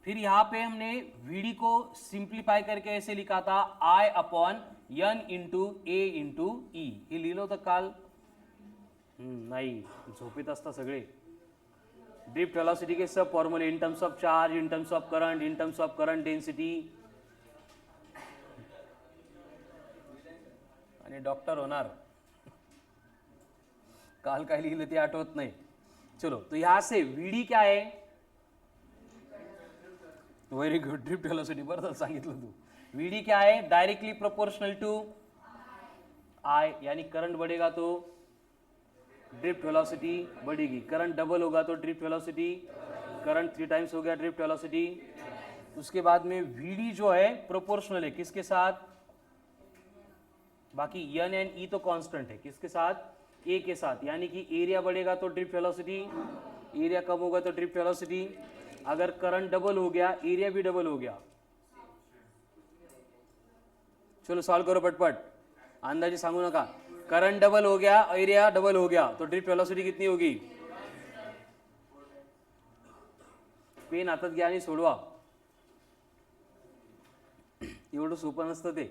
A: फिर यहाँ पे हमने VD को सिंप्लीफाई करके ऐसे लिखा था I upon N into A into E, हे लिहिलं होतं काल, नाही झोपेत असता सगळे। ड्रिफ्ट वेलोसिटी के सब फॉर्मूले इन terms of charge, in terms of current, in terms of current density, आणि डॉक्टर होणार, काल काय लिहिलं ते आठवत नाही। चलो तो यहां से VD क्या है, वेरी गुड, ड्रिफ्ट वेलोसिटी बरोबर सांगितलं तू। VD क्या है, डायरेक्टली प्रोपोर्शनल टू I, यानी करंट बढ़ेगा तो ड्रिफ्ट वेलोसिटी बढ़ेगी, करंट डबल होगा तो ड्रिफ्ट वेलोसिटी, करंट 3 टाइम्स हो गया ड्रिफ्ट वेलोसिटी। उसके बाद में VD जो है प्रोपोर्शनल है किसके साथ, बाकी N एंड E तो कांस्टेंट है, किसके साथ, A के साथ, यानी कि एरिया बढ़ेगा तो ड्रिफ्ट वेलोसिटी, एरिया कम होगा तो ड्रिफ्ट वेलोसिटी। अगर करंट डबल हो गया एरिया भी डबल हो गया। चलो सॉल्व करो पटपट, अंदाजे सांगू नका। करंट डबल हो गया एरिया डबल हो गया तो ड्रिफ्ट वेलोसिटी कितनी होगी, पेन हातात घ्या आणि सोडवा, एवढं सोपं नसतं ते।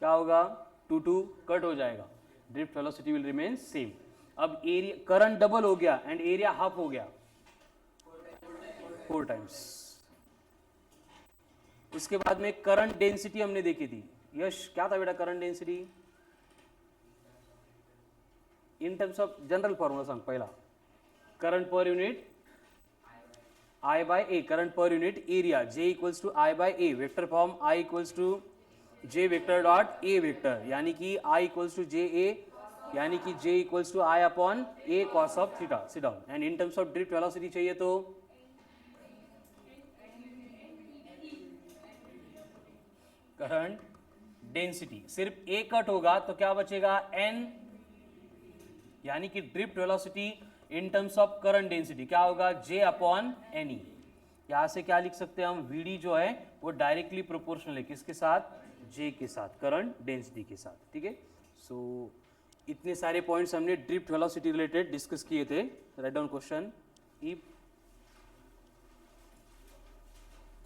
A: क्या होगा, 2 कट हो जाएगा, drift velocity will remain same. अब एरिया करंट डबल हो गया एंड एरिया हाफ हो गया, 4 टाइम्स। उसके बाद में करंट डेंसिटी हमने देखी थी, यश क्या था बेटा current density, in terms of general formula सांग पहिला, current per unit I by A, current per unit area J equals to I by A, vector form I equals to J vector dot A vector, यानी कि I equals to J A, यानी कि J equals to I upon A cos of theta, sit down. And in terms of drift velocity चाहिए तो current density, सिर्फ A cut होगा तो क्या बचेगा N, यानी कि drift velocity in terms of current density क्या होगा J अपॉन NE। यहां से क्या लिख सकते हैं हम, VD जो है वो डायरेक्टली प्रोपोर्शनल है किसके साथ, J के साथ, करंट डेंसिटी के साथ, ठीक है। सो इतने सारे पॉइंट्स हमने ड्रिफ्ट वेलोसिटी रिलेटेड डिस्कस किए थे। Right down question, if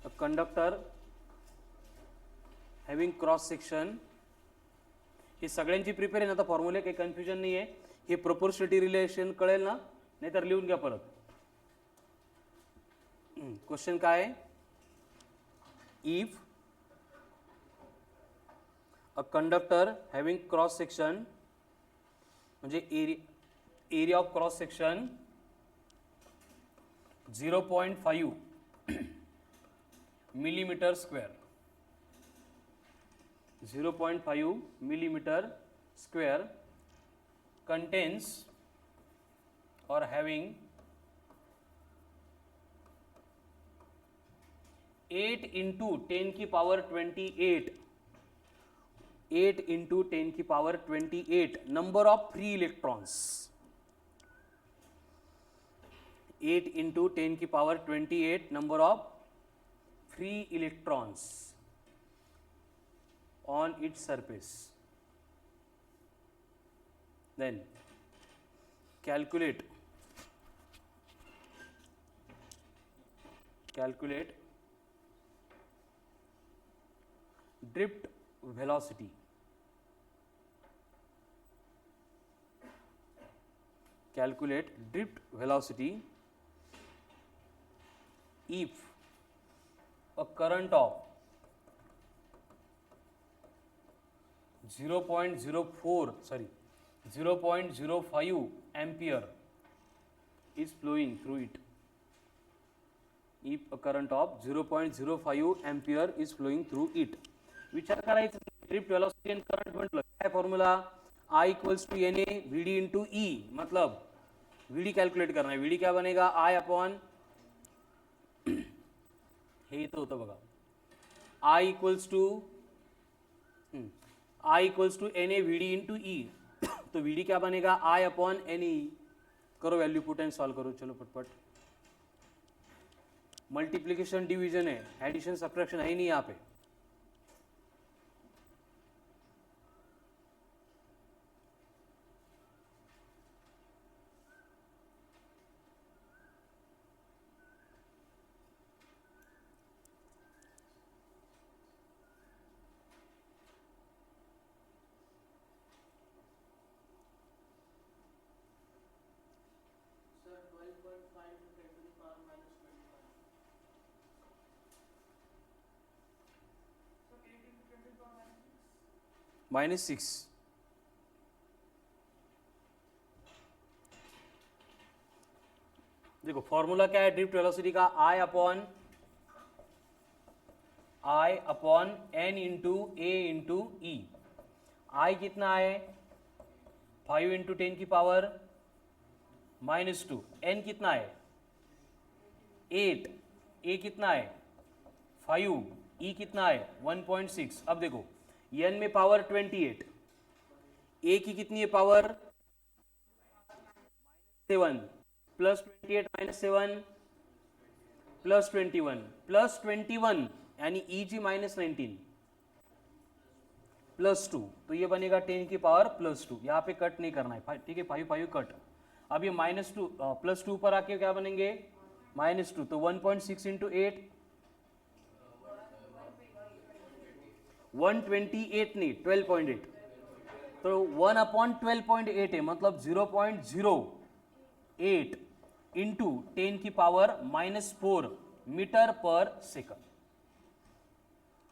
A: a conductor having cross section, हे सगळ्यांची प्रिपेअर आहे ना, आता फॉर्म्युले काही कन्फ्युजन नाही आहे, हे प्रोपोर्शनलिटी रिलेशन कळेल ना, नाहीतर लिहून घ्या परत। क्वेश्चन काय आहे, if a conductor having cross section, म्हणजे area of cross section 0.5 millimetre square, 0.5 millimeter square contains or having 8 into 10 की पावर 28, 8 into 10 की power 28 number of free electrons, 8 into 10 की power 28 number of free electrons on its surface. Then calculate drift velocity. Calculate drift velocity if a current of 0.05 ampere is flowing through it. if a current of 0.05 ampere is flowing through it. विचार करायचा drift velocity and current म्हटलं काय formula I equals to N A V D into E मतलब V D calculate करना है we D क्या बनेगा I upon हे इथं होतं बघा I equals to N A V D into E तो वी डी क्या बनेगा I अपॉन एन ई करो वैल्यू पुट एंड सॉल्व करो चलो पटपट मल्टीप्लीकेशन डिवीजन है एडिशन सब्ट्रैक्शन है ही नहीं यहाँ पे -6 देखो फॉर्मूला क्या है ड्रिफ्ट वेलोसिटी का I upon N into A into E I कितना है 5 इंटू 10 की पावर -2 एन कितना है 8 ए कितना है 5 ई कितना है 1.6 अब देखो एन में पावर 28 ए की कितनी है पावर 7 प्लस 28 माइनस 7 प्लस 21 यानी ई जी -19 +2 तो ये बनेगा 10 की पावर +2 यहाँ पे कट नहीं करना है ठीक है 5 कट अब ये -2 +2 पर आके क्या बनेंगे -2 तो 1.6 इंटू 8 128 नहीं 12.8 तो 1/12.8 है मतलब 0.08 इंटू 10 की पावर -4 मीटर पर सेकंड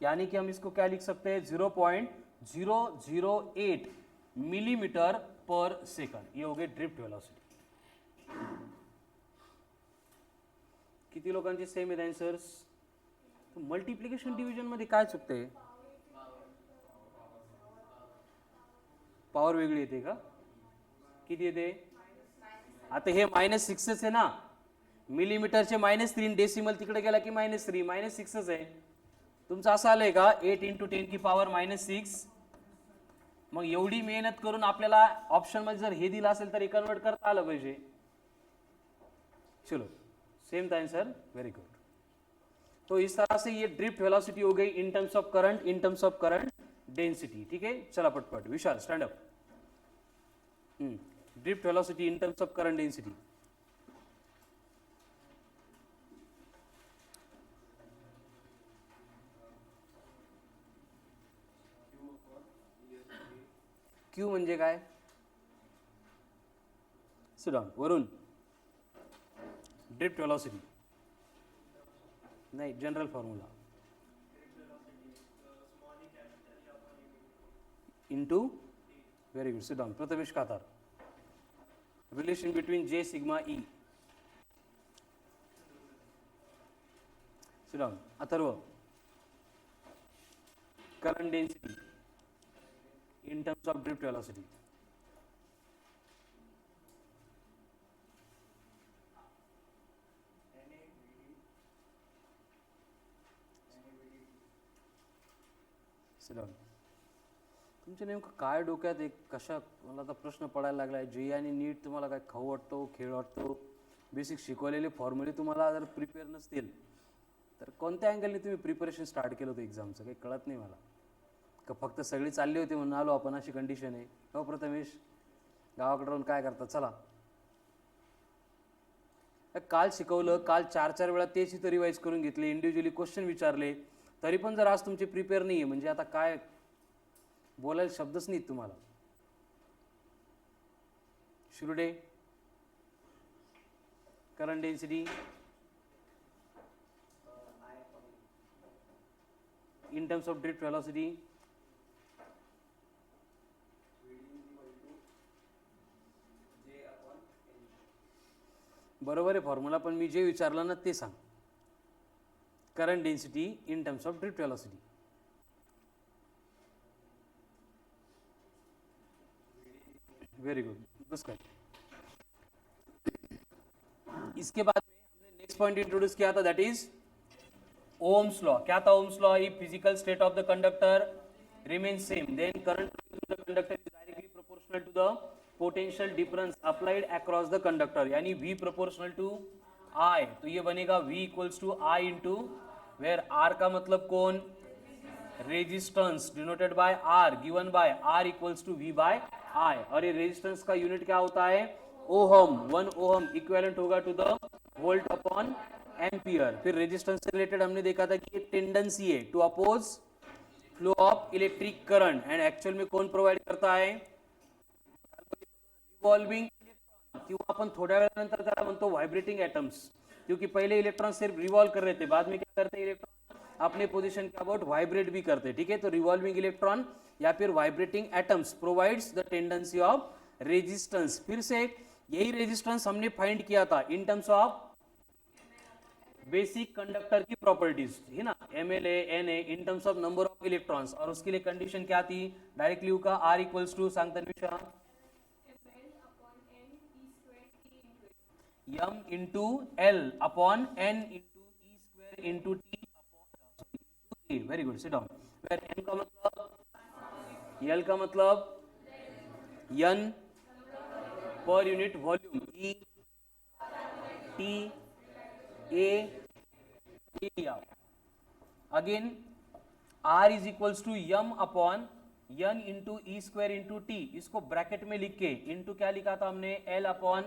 A: यानी कि हम इसको क्या लिख सकते हैं 0.008 मिलीमीटर पर सेकंड ये हो गए ड्रिफ्ट वेलोसिटी किती लोकांचे सेम आहेत आन्सर्स मल्टिप्लिकेशन डिव्हिजन मध्ये काय चुकते पॉवर वेगळी येते का किती येते आता हे -6 आहे ना मिलीमीटरचे -3 डेसिमल तिकडे गेला की -3 -6 आहे तुमचं असं आलंय का 8 इंटू 10 की पावर -6 मग एवढी मेहनत करून आपल्याला ऑप्शन मध्ये जर हे दिलं असेल तर हे कन्वर्ट करता आलं पाहिजे चलो सेम था आंसर वेरी गुड तो इस तरह से ये ड्रिफ्ट वेलोसिटी हो गई in terms of current density ठीक है चला पटपट Vishal stand up drift velocity in terms of current density Q म्हणजे काय sit down Varun drift velocity नहीं general formula into very good sit down Prathamesh Katar relation between J sigma E sit down Atharva current density in terms of drift velocity sit down तुमच्या नेमकं काय डोक्यात एक कशा मला आता प्रश्न पडायला लागला आहे जे आणि नीट तुम्हाला काय खाऊ वाटतो खेळ वाटतो बेसिक शिकवलेले फॉर्म्युले तुम्हाला जर प्रिपेअर नसतील तर कोणत्या अँगलने तुम्ही प्रिपरेशन स्टार्ट केलं होतं एक्झामचं काही कळत नाही मला का फक्त सगळी चालली होती म्हणून आलो आपण अशी कंडिशन आहे हो प्रथमेश गावाकडे राहून काय करतात चला काल शिकवलं काल 4 वेळा तेच इथं रिवाईज करून घेतले इंडिव्हिज्युअली क्वेश्चन विचारले तरी पण जर आज तुमचे प्रिपेअर नाही आहे म्हणजे आता काय बोलायला शब्दच नाहीत तुम्हाला Shirude current density in terms of drift velocity बरोबर आहे फॉर्म्युला पण मी जे विचारलं ना ते सांग current density in terms of drift velocity. Very good. बस कर. इसके बाद में हमने नेक्स्ट पॉइंट इंट्रोड्यूस किया था, दैट इज ओम्स लॉ. क्या था Ohm's law? If physical state of the conductor remains same, then current to the conductor is directly proportional to the potential difference applied across the conductor. यानी V proportional to I, तो ये बनेगा V equals to I into where R का मतलब कौन? Resistance denoted bye R, given by R equals to V by I. और ये resistance का यूनिट क्या होता है? ओहम. 1 ओहम इक्विवेलेंट होगा to the volt upon ampere. फिर रेजिस्टेंस से रिलेटेड हमने देखा था कि एक टेंडेंसी है to oppose flow of electric current, and actual में कौन प्रोव्हाइड करता आहे? रिव्हॉल्विंग इलेक्ट्रॉन, किंवा आपण थोड्या वेळानंतर त्याला म्हणतो व्हायब्रेटिंग एटम्स, क्योंकि पहले इलेक्ट्रॉन सिर्फ रिवॉल्व कर रहे थे, बाद में क्या करते हैं इलेक्ट्रॉन अपने पोजीशन के अबाउट वाइब्रेट भी करते हैं. ठीक है, तो रिवॉल्विंग इलेक्ट्रॉन या फिर vibrating atoms provides the tendency of resistance. फिर से यही रेजिस्टेंस हमने फाइंड किया था इन टर्म्स ऑफ बेसिक कंडक्टर की प्रॉपर्टीज, है ना, MLA NA in terms of number of electrons. और उसके लिए कंडीशन क्या थी? डायरेक्टली लिहू का? R इक्वल्स टू, सांग Tanvisha, m into L upon n into E square into T upon A. Very good, sit down. Where m का मतलब, L का मतलब n per unit volume, E T A area. Again R is equals to m upon n into E square into T. इसको bracket में लिख के into क्या लिखा था हमने? L अपॉन,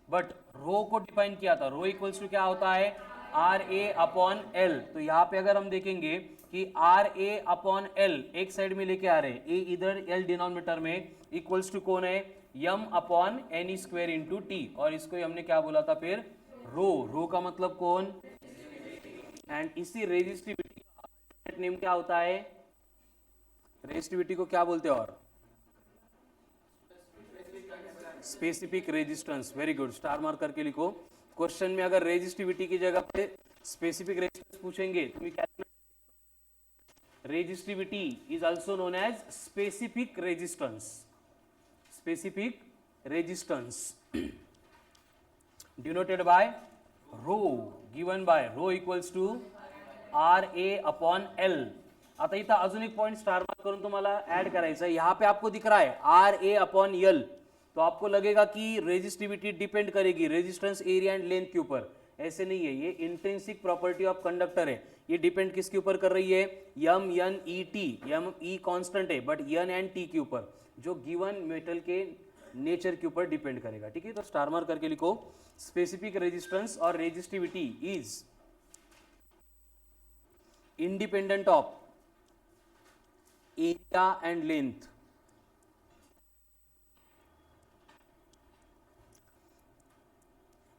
A: बट रो को डिफाइन किया था. रो इक्वल्स टू क्या होता है? R A upon L. तो यहाँ पे अगर हम देखेंगे कि आर ए अपॉन एल एक साइड में लेके आ रहे हैं, ए इधर, एल डिनोमिनेटर में, इक्वल्स टू कौन है? m upon N square into T. और इसको हमने क्या बोला था फिर? रो. रो का मतलब कौन? एंड इसी रेजिस्टिविटी का नेम क्या होता है? रेजिस्टिविटी को क्या बोलते हैं? और specific resistance. Very good, star mark करके लिखो. क्वेश्चन में अगर रेजिस्टिविटी की जगह पे स्पेसिफिक रेजिस्टेंस पूछेंगे तो क्या? Resistivity is also known as specific resistance. Specific resistance denoted by rho, given by rho equals to R A upon L. आता इथं अजून एक पॉइंट स्टार मार्क करून तुम्हाला ऍड करायचा है. यहाँ पे आपको दिख रहा है आर ए अपॉन एल, तो आपको लगेगा कि रेजिस्टिविटी डिपेंड करेगी रेजिस्टेंस एरिया एंड लेंथ के ऊपर. ऐसे नहीं है, ये इंट्रिंसिक प्रॉपर्टी ऑफ कंडक्टर है. ये डिपेंड किसके ऊपर कर रही है? M N E T. M E constant है बट एन एंड टी के ऊपर, जो गिवन मेटल के नेचर के ऊपर डिपेंड करेगा. ठीक है, तो स्टार मार्क करके लिखो. स्पेसिफिक रेजिस्टेंस और resistivity is independent of area and length.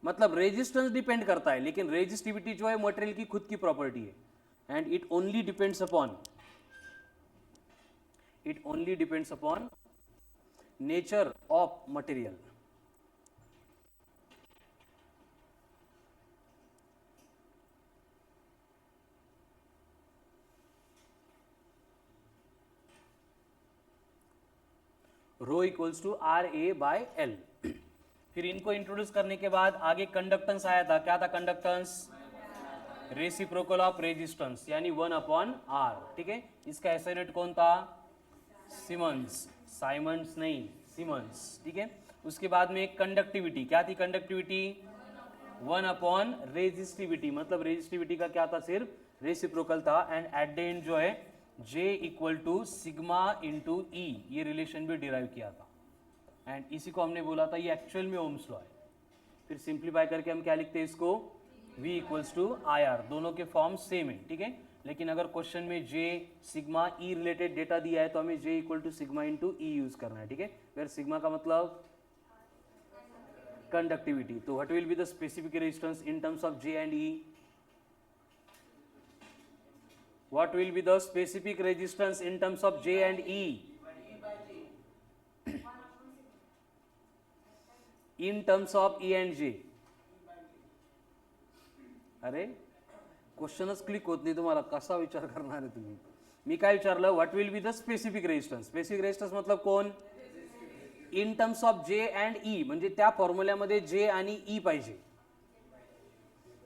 A: मतलब रेजिस्टेंस डिपेंड करता है, लेकिन रेजिस्टिविटी जो है मटेरियल की खुद की प्रॉपर्टी है. And it only depends upon nature of material. Rho equals to R A by L. फिर इनको इंट्रोड्यूस करने के बाद आगे कंडक्टेंस आया था. क्या था कंडक्टेंस? रेसिप्रोकल ऑफ रेजिस्टेंस, यानी 1 अपॉन आर. ठीक है, इसका एसआई यूनिट कौन था? सिमंस. साइमंड्स नहीं, सिमंस. ठीक है, उसके बाद में कंडक्टिविटी. क्या थी कंडक्टिविटी? 1 upon resistivity. मतलब रेजिस्टिविटी का क्या था? सिर्फ रेसिप्रोकल था. एंड एट द एंड जो है J equal to sigma into E, ये रिलेशन भी डिराइव किया था. एंड इसी को हमने बोला था ये एक्चुअल में ओम्स लॉ है. फिर सिंप्लीफाई करके हम क्या लिखते हैं इसको? V equals to I R. दोनों के फॉर्म सेम है. ठीक है, लेकिन अगर क्वेश्चन में J sigma E related data दिया है तो हमें J equal to sigma into E use करना है. ठीक है, फिर सिग्मा का मतलब कंडक्टिविटी. तो what will be the specific resistance in terms of J and E? What will be the specific resistance in terms of J and E? In terms of E and J. अरे क्वेश्चनच click होत नाही तुम्हाला, कसा विचार करणार आहे तुम्ही. मी काय विचारलं, what will be the specific resistance. Specific resistance मतलब कोण, इन टर्म्स ऑफ जे अँड ई, म्हणजे त्या फॉर्म्युल्यामध्ये जे आणि ई पाहिजे.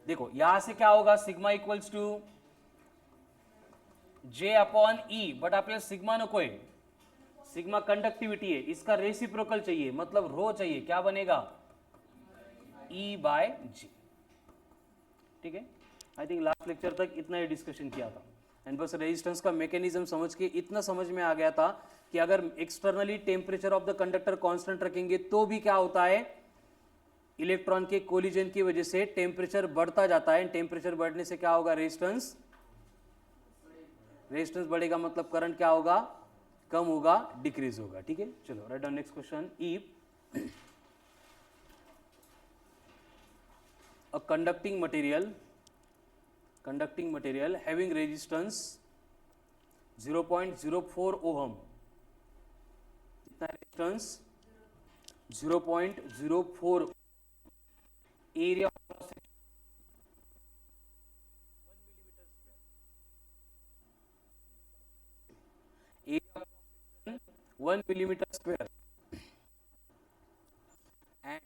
A: देखो यहां से क्या होगा, sigma equals to J upon E, but आपल्याला सिग्मा नकोय, सिग्मा कंडक्टिविटी है, इसका रेसिप्रोकल चाहिए, मतलब रो चाहिए, क्या बनेगा ई बाय जी. ठीक है, आई थिंक लास्ट लेक्चर तक इतना ही डिस्कशन किया था. एंड बस रेजिस्टेंस का मैकेनिज्म समझ के इतना समझ में आ गया था कि अगर externally temperature of the conductor constant रखेंगे तो भी क्या होता है, इलेक्ट्रॉन के कोलिजन की वजह से टेम्परेचर बढ़ता जाता है. टेम्परेचर बढ़ने से क्या होगा, रेजिस्टेंस बढ़ेगा, मतलब करंट क्या होगा, कम होगा, डिक्रीज होगा. ठीक है, चलो write down next question. If a conducting material having resistance 0.04 ohm, कितना resistance 0.04, area of cross section 1 millimeter square and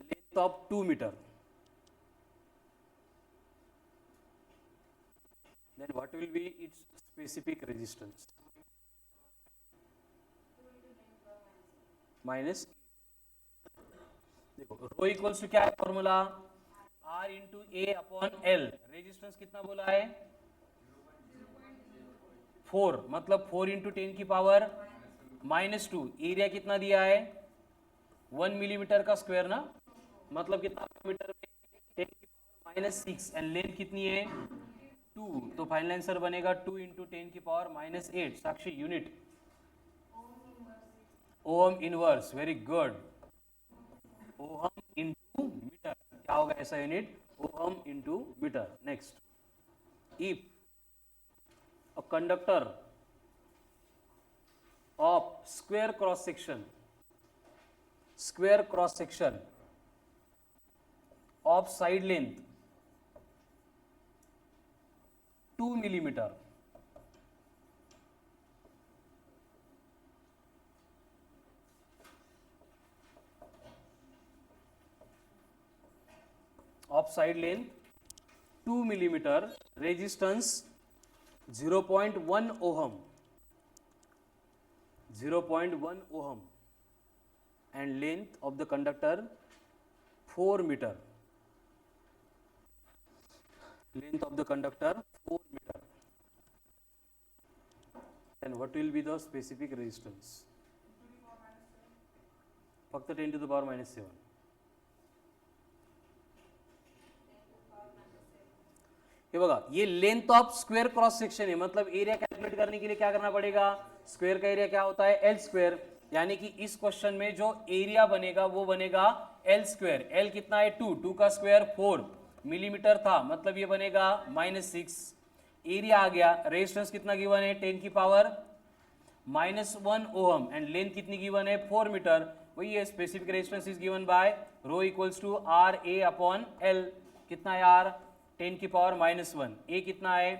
A: length of 2 meter, then what will be its specific resistance, minus. देखो rho equals to क्या है formula, R into A upon L. Resistance कितना बोला है 4, मतलब 4 into 10 की power -2. Area कितना दिया है 1 मिलीमीटर का स्क्वायर ना, मतलब कितना मीटर में 10 की पावर -6, एंड लेंथ कितनी है 2, तो फाइनल आंसर बनेगा 2 इंटू 10 की power -8. Sakshi unit ohm inverse, very good, ohm into metre. क्या होगा ऐसा unit, ohm into metre. Next, if a conductor of square cross section of side length 2 millimeter resistance 0.1 ohm and length of the conductor 4 meter. Length of the conductor 4 meter. Then what will be the specific resistance? फक्त 10 to the power -7. ये बघा, ये length of square cross section है, मतलब area calculate करने के लिए क्या करना पड़ेगा, स्क्वायर का एरिया क्या होता है एल स्क्वायर, यानी कि इस क्वेश्चन में जो एरिया बनेगा वो बनेगा एल स्क्वायर. एल कितना है 2 का स्क्वायर 4 मिलीमीटर था, मतलब ये बनेगा -6. एरिया आ गया, रेजिस्टेंस कितना गिवन है 10 की पावर -1 ओहम, एंड लेंथ कितनी गिवन है 4 मीटर. वही है, specific resistance is given by rho equals to R A upon L. कितना है आर 10 की पावर -1, ए कितना है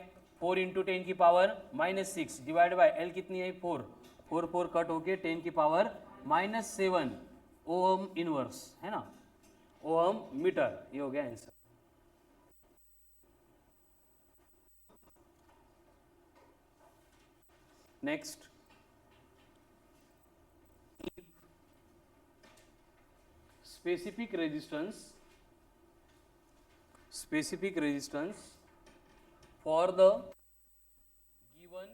A: 4 इंटू 10 की पावर -6 डिवाइड बाय एल कितनी है 4 कट होके 10 की पावर -7 ओम इनवर्स है ना, ओम मीटर. ये हो गया answer. Next, specific resistance for the given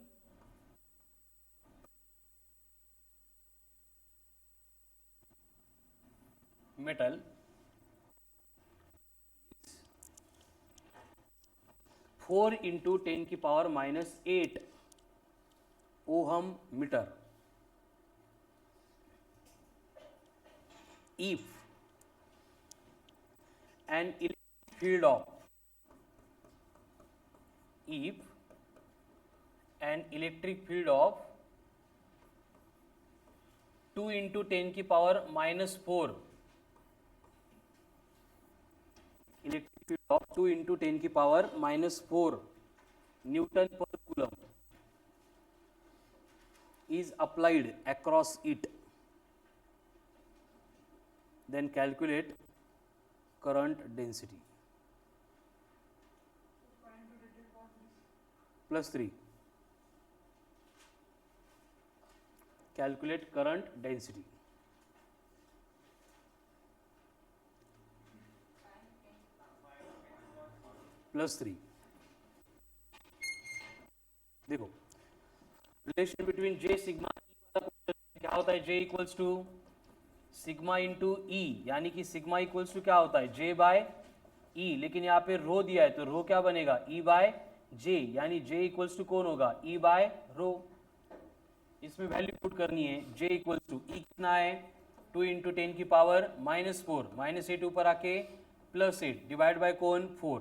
A: metal 4 into 10 की power -8 ohm metre. if an electric field of 2 into 10 की power -4 electric field of 2 into 10 की power -4 Newton per coulomb is applied across it, then calculate current density. +3. Calculate current density. +3. देखो relation between J sigma क्या होता है, J equals to sigma into E, यानी कि sigma equals to क्या होता है J बाय ई, लेकिन यहाँ पे रो दिया है तो रो क्या बनेगा E बाय J, यानी J इक्वल्स टू कौन होगा E बाय रो. इसमें वैल्यू पुट करनी है. J इक्वल्स टू E कितना है 2 इंटू 10 की पावर -4, -8 ऊपर आके +8 डिवाइड बाय कौन 4,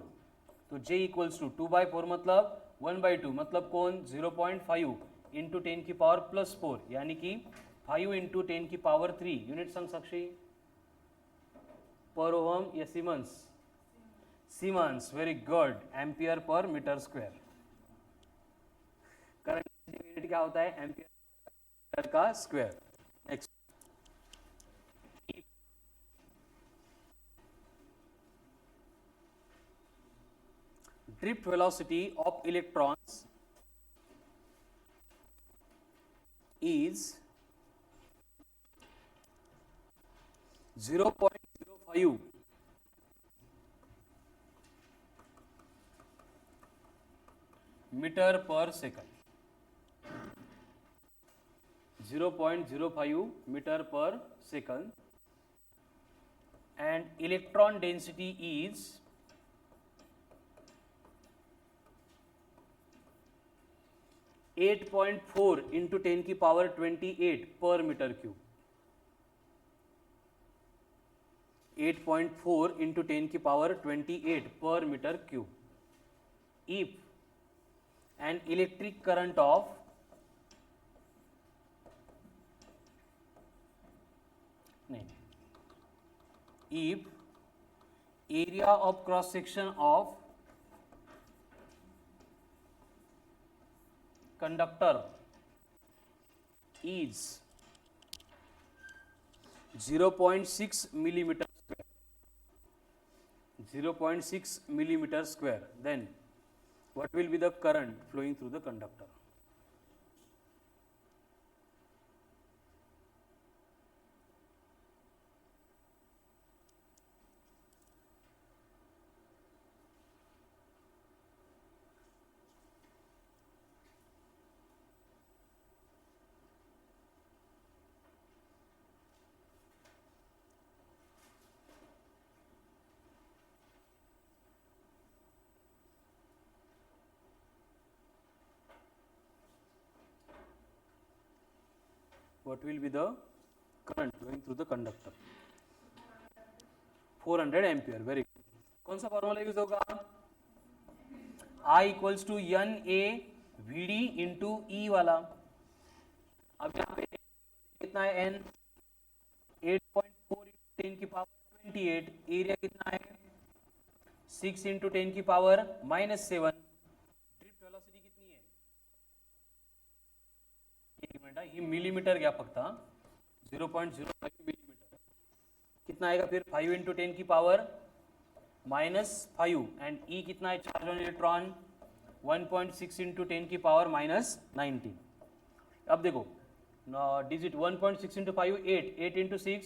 A: तो J इक्वल्स टू 2/4 मतलब 1/2 मतलब कौन 0.5 इंटू 10 की पावर +4, यानी कि 5 इंटू 10 की पावर 3 यूनिट संग साक्षी पर ओहम या siemens. Siemens, very good. Ampere per metre square. Current unit क्या होता है एम्पियर का square. Next drift velocity of electrons is 0.05 meter per second. 0.05 meter per second, and electron density is 8.4 into 10 की power 28 पर metre cube. 8.4 into 10 की power 28 per meter cube. If an electric current of if area of cross section of conductor is 0.6 millimeter square, 0.6 millimeter square, then what will be the current flowing through the conductor? What will be the current flowing through the conductor? 400 ampere. Very good. कौन सा formula use होगा? I equals to N A V D into E वाला. अब यहाँ पे कितना है n? 8.4 into 10 की पावर 28. एरिया कितना है 6 इंटू 10 की पावर -7. ड्रिफ्ट वेलोसिटी कितनी है? एक मिनट, ही मिलीमीटर गया फक्त 0.05 मिलीमीटर. कितना आएगा फिर 5 इंटू 10 की पावर -5, एंड ई कितना है चार्ज ऑन इलेक्ट्रॉन 1.6 इंटू 10 की पावर -19. अब देखो digit 1.6 into 5 8, 8 into 6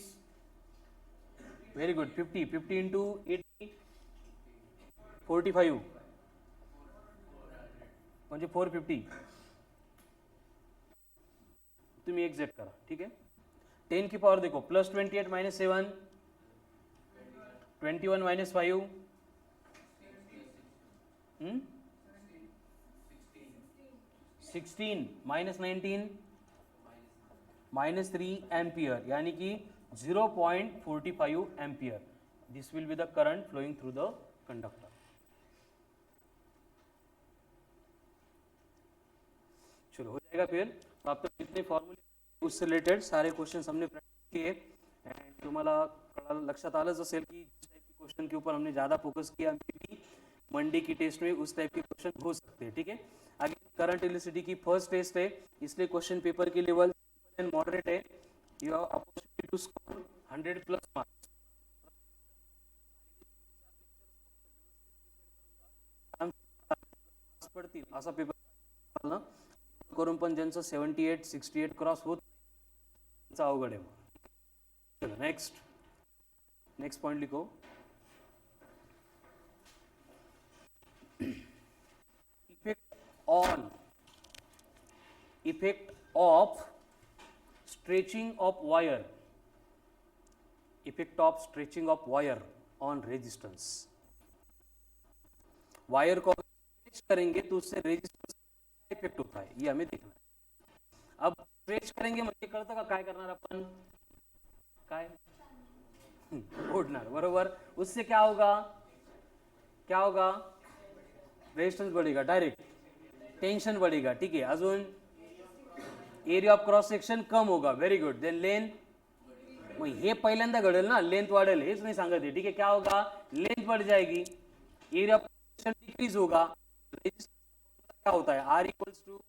A: very good 50, 50 into 80 45 म्हणजे 450. तुम्ही एक्झॅक्ट करा. ठीक आहे. 10 की पावर देखो +28 -7 21 -5 16 -19 -3 एम्पियर, यानी कि 0.45 ampere. This will be the current flowing through the conductor. चलो हो जाएगा. फिर आप तक जितने फॉर्मूले उससे रिलेटेड सारे क्वेश्चन हमने प्रैक्टिस किए, एंड तुम्हाला लक्षात आलंच असेल की क्वेश्चन के ऊपर हमने ज्यादा फोकस किया, मंडे की टेस्ट में उस टाइप के क्वेश्चन हो सकते हैं, ठीक है। आगे करंट इलेक्ट्रिसिटी की फर्स्ट टेस्ट है, इसलिए क्वेश्चन पेपर की लेवल एंड मॉडरेट है। You have opportunity to score 100 plus marks. पडतील असा पेपर ना करून पण ज्यांचं 78 68 क्रॉस होत त्यांचं अवघड आहे। चलो नेक्स्ट पॉइंट लिखो। Effect of stretching of wire, effect of stretching of wire on resistance. Wire को स्ट्रेच करेंगे तो उससे रेजिस्टेंस इफेक्ट होता है, ये हमें देखना है। अब स्ट्रेच करेंगे म्हणजे कळतं का काय करणार आपण, काय ओढणार, बरोबर। उससे क्या होगा, क्या होगा, रेजिस्टेंस बढ़ेगा, डायरेक्ट टेंशन बढ़ेगा, ठीक है। अजून एरिया ऑफ क्रॉस सेक्शन कम होगा, वेरी गुड। देन लेंथ, मग हे पहिल्यांदा घडेल ना, लेंथ वाढेल, हेच नाही सांगत है, ठीक है। क्या होगा, लेंथ बढ़ जाएगी, area of cross section decrease होगा। रेजिस्टेंस क्या होता है, आर इक्वल्स टू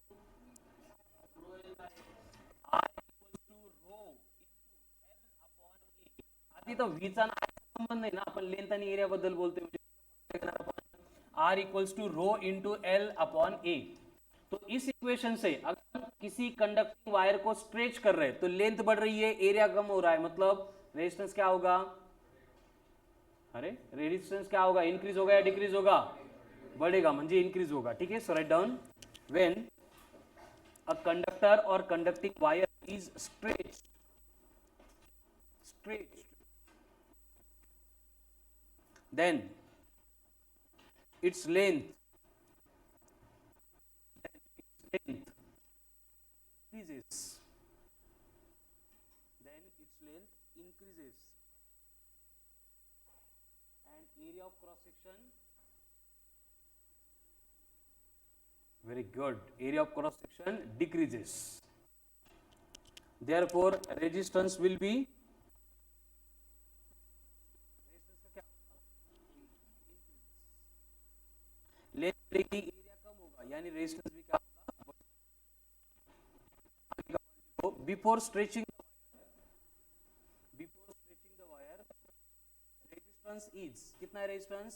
A: आधी तो v चा संबंध नाही ना, आपण लेंथ आणि एरिया बद्दल बोलतोय, म्हणजे R equals to rho into L upon A. तो इस इक्वेशन से अगर हम किसी कंडक्टिंग वायर को स्ट्रेच कर रहे हैं तो लेंथ बढ़ रही है, एरिया कम हो रहा है, मतलब रेजिस्टेंस क्या होगा, अरे रेजिस्टेंस क्या होगा, इंक्रीज होगा या डिक्रीज होगा, बढ़ेगा, म्हणजे इंक्रीज होगा, ठीक है। So right down, when a conductor और conducting wire is stretched then its length increases, and area of cross section, very good, area of cross section decreases, therefore resistance will be length बढ़ेगी, area कम होगा, यानी resistance भी क्या होगा। Before stretching the wire resistance is, कितना है resistance,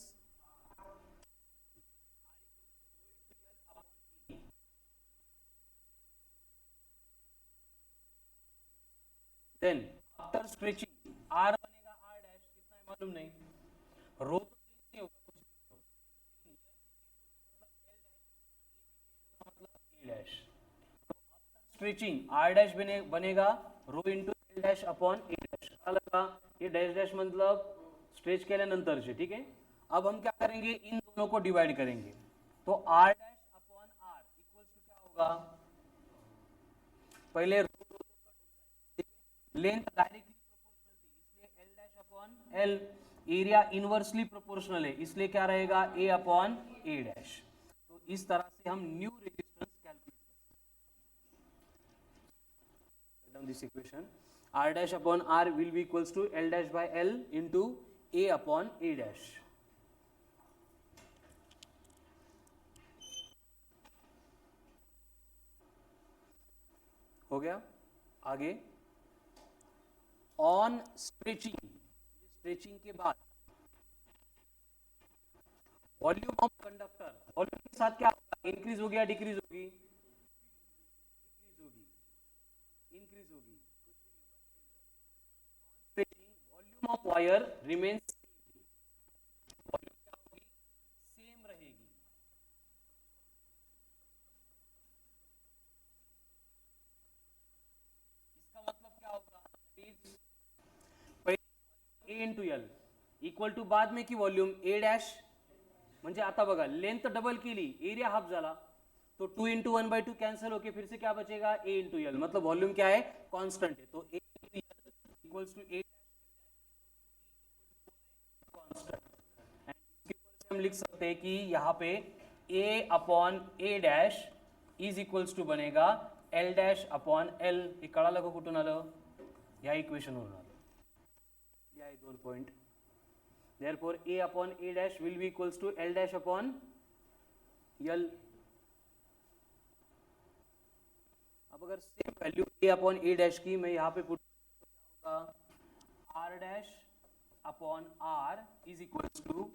A: then after stretching R बनेगा आर डैश, कितना है मालूम नहीं, रो तो नहीं होगा, कुछ स्ट्रेचिंग आर डैश बनेगा रो इंटू एल डैश अपॉन ए डैश, क्या लगा, ये डैश डैश मतलब स्ट्रेच केल्यानंतरचे, ठीक है। अब हम क्या करेंगे, इन दोनों को डिवाइड करेंगे, तो R dash upon R equals to क्या होगा, पहले लेंथ डायरेक्टली प्रोपोर्शनल थी, इसलिए L dash upon L, area inversely proportional है, इसलिए क्या रहेगा, ए अपॉन ए डैश। तो इस तरह से हम न्यू रेजिस्टेंस कैलकुलेट करते हैं। This equation r dash upon r will be equals to l dash by l into a upon a dash। हो गया। आगे ऑन स्ट्रेचिंग, स्ट्रेचिंग के बाद वॉल्यूम ऑफ कंडक्टर, वॉल्यूम के साथ क्या होगा, इंक्रीज होगी या डिक्रीज होगी, इंक्रीज होगी, volume of wire remains, volume क्या होगी, सेम रहेगी। इसका मतलब क्या होगा, ए इंटू एल इक्वल टू बाद में की वॉल्यूम ए डॅश, म्हणजे आता बघा लेंथ डबल केली, एरिया हाफ झाला, तो 2 इंटू 1/2 कैंसिल होके फिर से क्या बचेगा, ए इंटू एल, मतलब वॉल्यूम क्या है, कांस्टेंट है, तो A into L equals to A constant. And इसके ऊपर से हम लिख सकते हैं कि यहाँ पे A upon A dash is equals to बनेगा एल डॅश अपॉन एल, हे कळालं का कुठून आलं, या इक्वेशन वरून आलं, या 2 point. therefore a upon a dash will be equals to l dash upon l. अब अगर same value a upon a dash की मैं यहाँ पे पुट होगा r dash upon r is equals to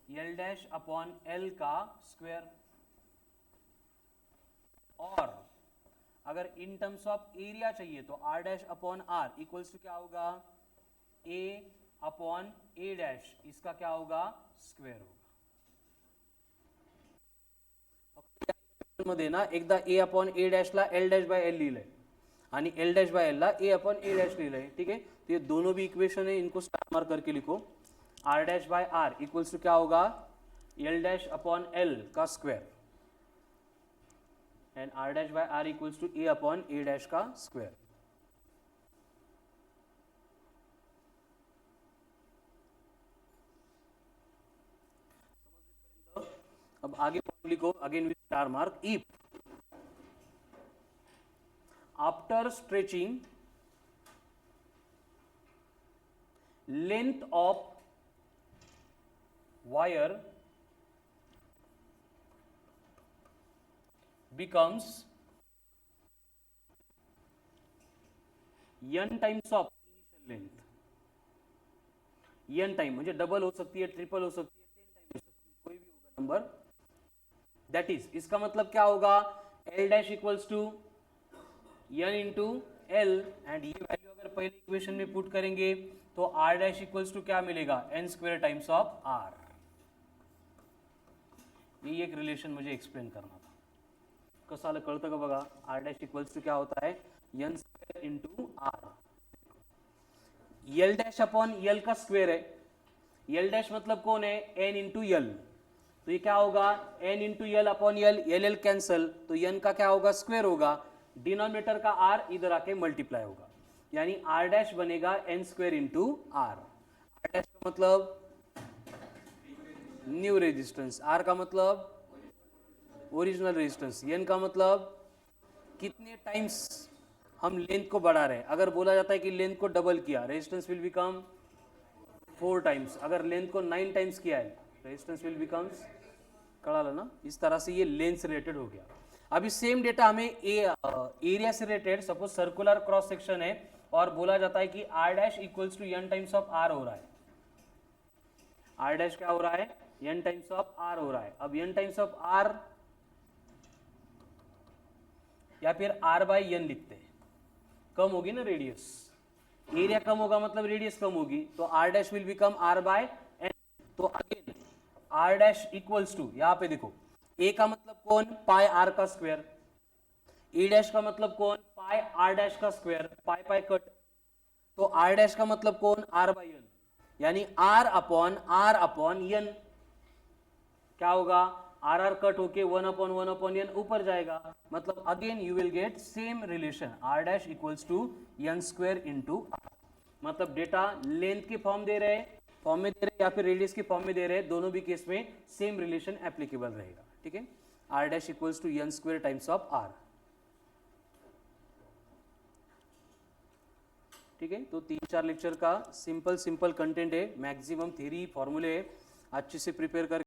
A: l dash upon l का square, और अगर इन टर्म्स ऑफ एरिया चाहिए तो r dash upon r equals to क्या होगा a अपॉन a डैश, इसका क्या होगा स्क्वायर होगा. मध्ये ना एकदा a अपॉन a डॅशला l डॅश बाय l लिहिलंय आणि l डॅश बाय l ला a अपॉन a डॅश लिहिलंय. ठीक है, तो ये दोनों भी इक्वेशन है, इनको स्टार मार्क करके लिखो. r dash by r equals to क्या होगा l डैश अपॉन l का square, and r dash by r equals to a upon a dash का स्क्वायर. अब आगे लिखो again with star mark. If after stretching length of wire becomes n times of initial length. n time म्हणजे double हो सकती है, triple हो सकती है, 10 टाइम हो सकती है, कोई भी होगा नंबर. दैट इज, इसका मतलब क्या होगा l dash equals to n into l, and ये वैल्यू अगर पहले इक्वेशन में पुट करेंगे तो r डैश इक्वल्स टू क्या मिलेगा n square times of r. ये एक रिलेशन मुझे एक्सप्लेन करना था. कसं आलं कळतं का बघा. r डॅश इक्वल्स टू क्या होता है n square into r. l dash upon l का स्क्वायर है. l डैश मतलब कौन है n इंटू l, तो ये क्या होगा n into l upon l, l cancel, तो n का क्या होगा स्क्वायर होगा. डिनोमिनेटर का r इधर आके मल्टीप्लाई होगा, यानी r डैश बनेगा n square into r. r dash का मतलब न्यू रेजिस्टेंस, r का मतलब ओरिजिनल रेजिस्टेंस, n का मतलब कितने टाइम्स हम लेंथ को बढ़ा रहे हैं. अगर बोला जाता है कि लेंथ को डबल किया रेजिस्टेंस विल बिकम 4 टाइम्स, अगर लेंथ को 9 टाइम्स किया है रेजिस्टेंस विल बिकम्स, कळालं ना. इस तरह से ये लेंथ से रिलेटेड हो गया. अभी सेम डेटा हमें एरिया से related, suppose circular cross section है और बोला जाता है कि r dash equals to n times of r हो रहा है. r डैश क्या हो रहा है n टाइम्स ऑफ r हो रहा है. अब n टाइम्स ऑफ r या फिर r बाय n लिखते हैं. कम होगी ना रेडियस, एरिया कम होगा मतलब रेडियस कम होगी, तो r dash will become r by n. तो again r dash equals to, यहां पे देखो a का मतलब कौन पाई r का स्क्वायर, e डैश का मतलब कौन पाई r डैश का स्क्वायर, पाई पाई कट, तो r डैश का मतलब कौन r बाय n, यानी r अपॉन n. क्या होगा आर आर कट होके 1 अपॉन n ऊपर जाएगा, मतलब again you will get same relation r dash equals to n square into r. मतलब डेटा लेंथ के फॉर्म दे रहे या फिर रेडियस के फॉर्म में दे रहे, दोनों भी केस में सेम रिलेशन एप्लीकेबल रहेगा. ठीक है, r dash equals to n square times of r. ठीक है, तो 3-4 लेक्चर का सिंपल कंटेंट है, मैक्सिमम थ्योरी फॉर्मूले है, अच्छे से प्रिपेयर कर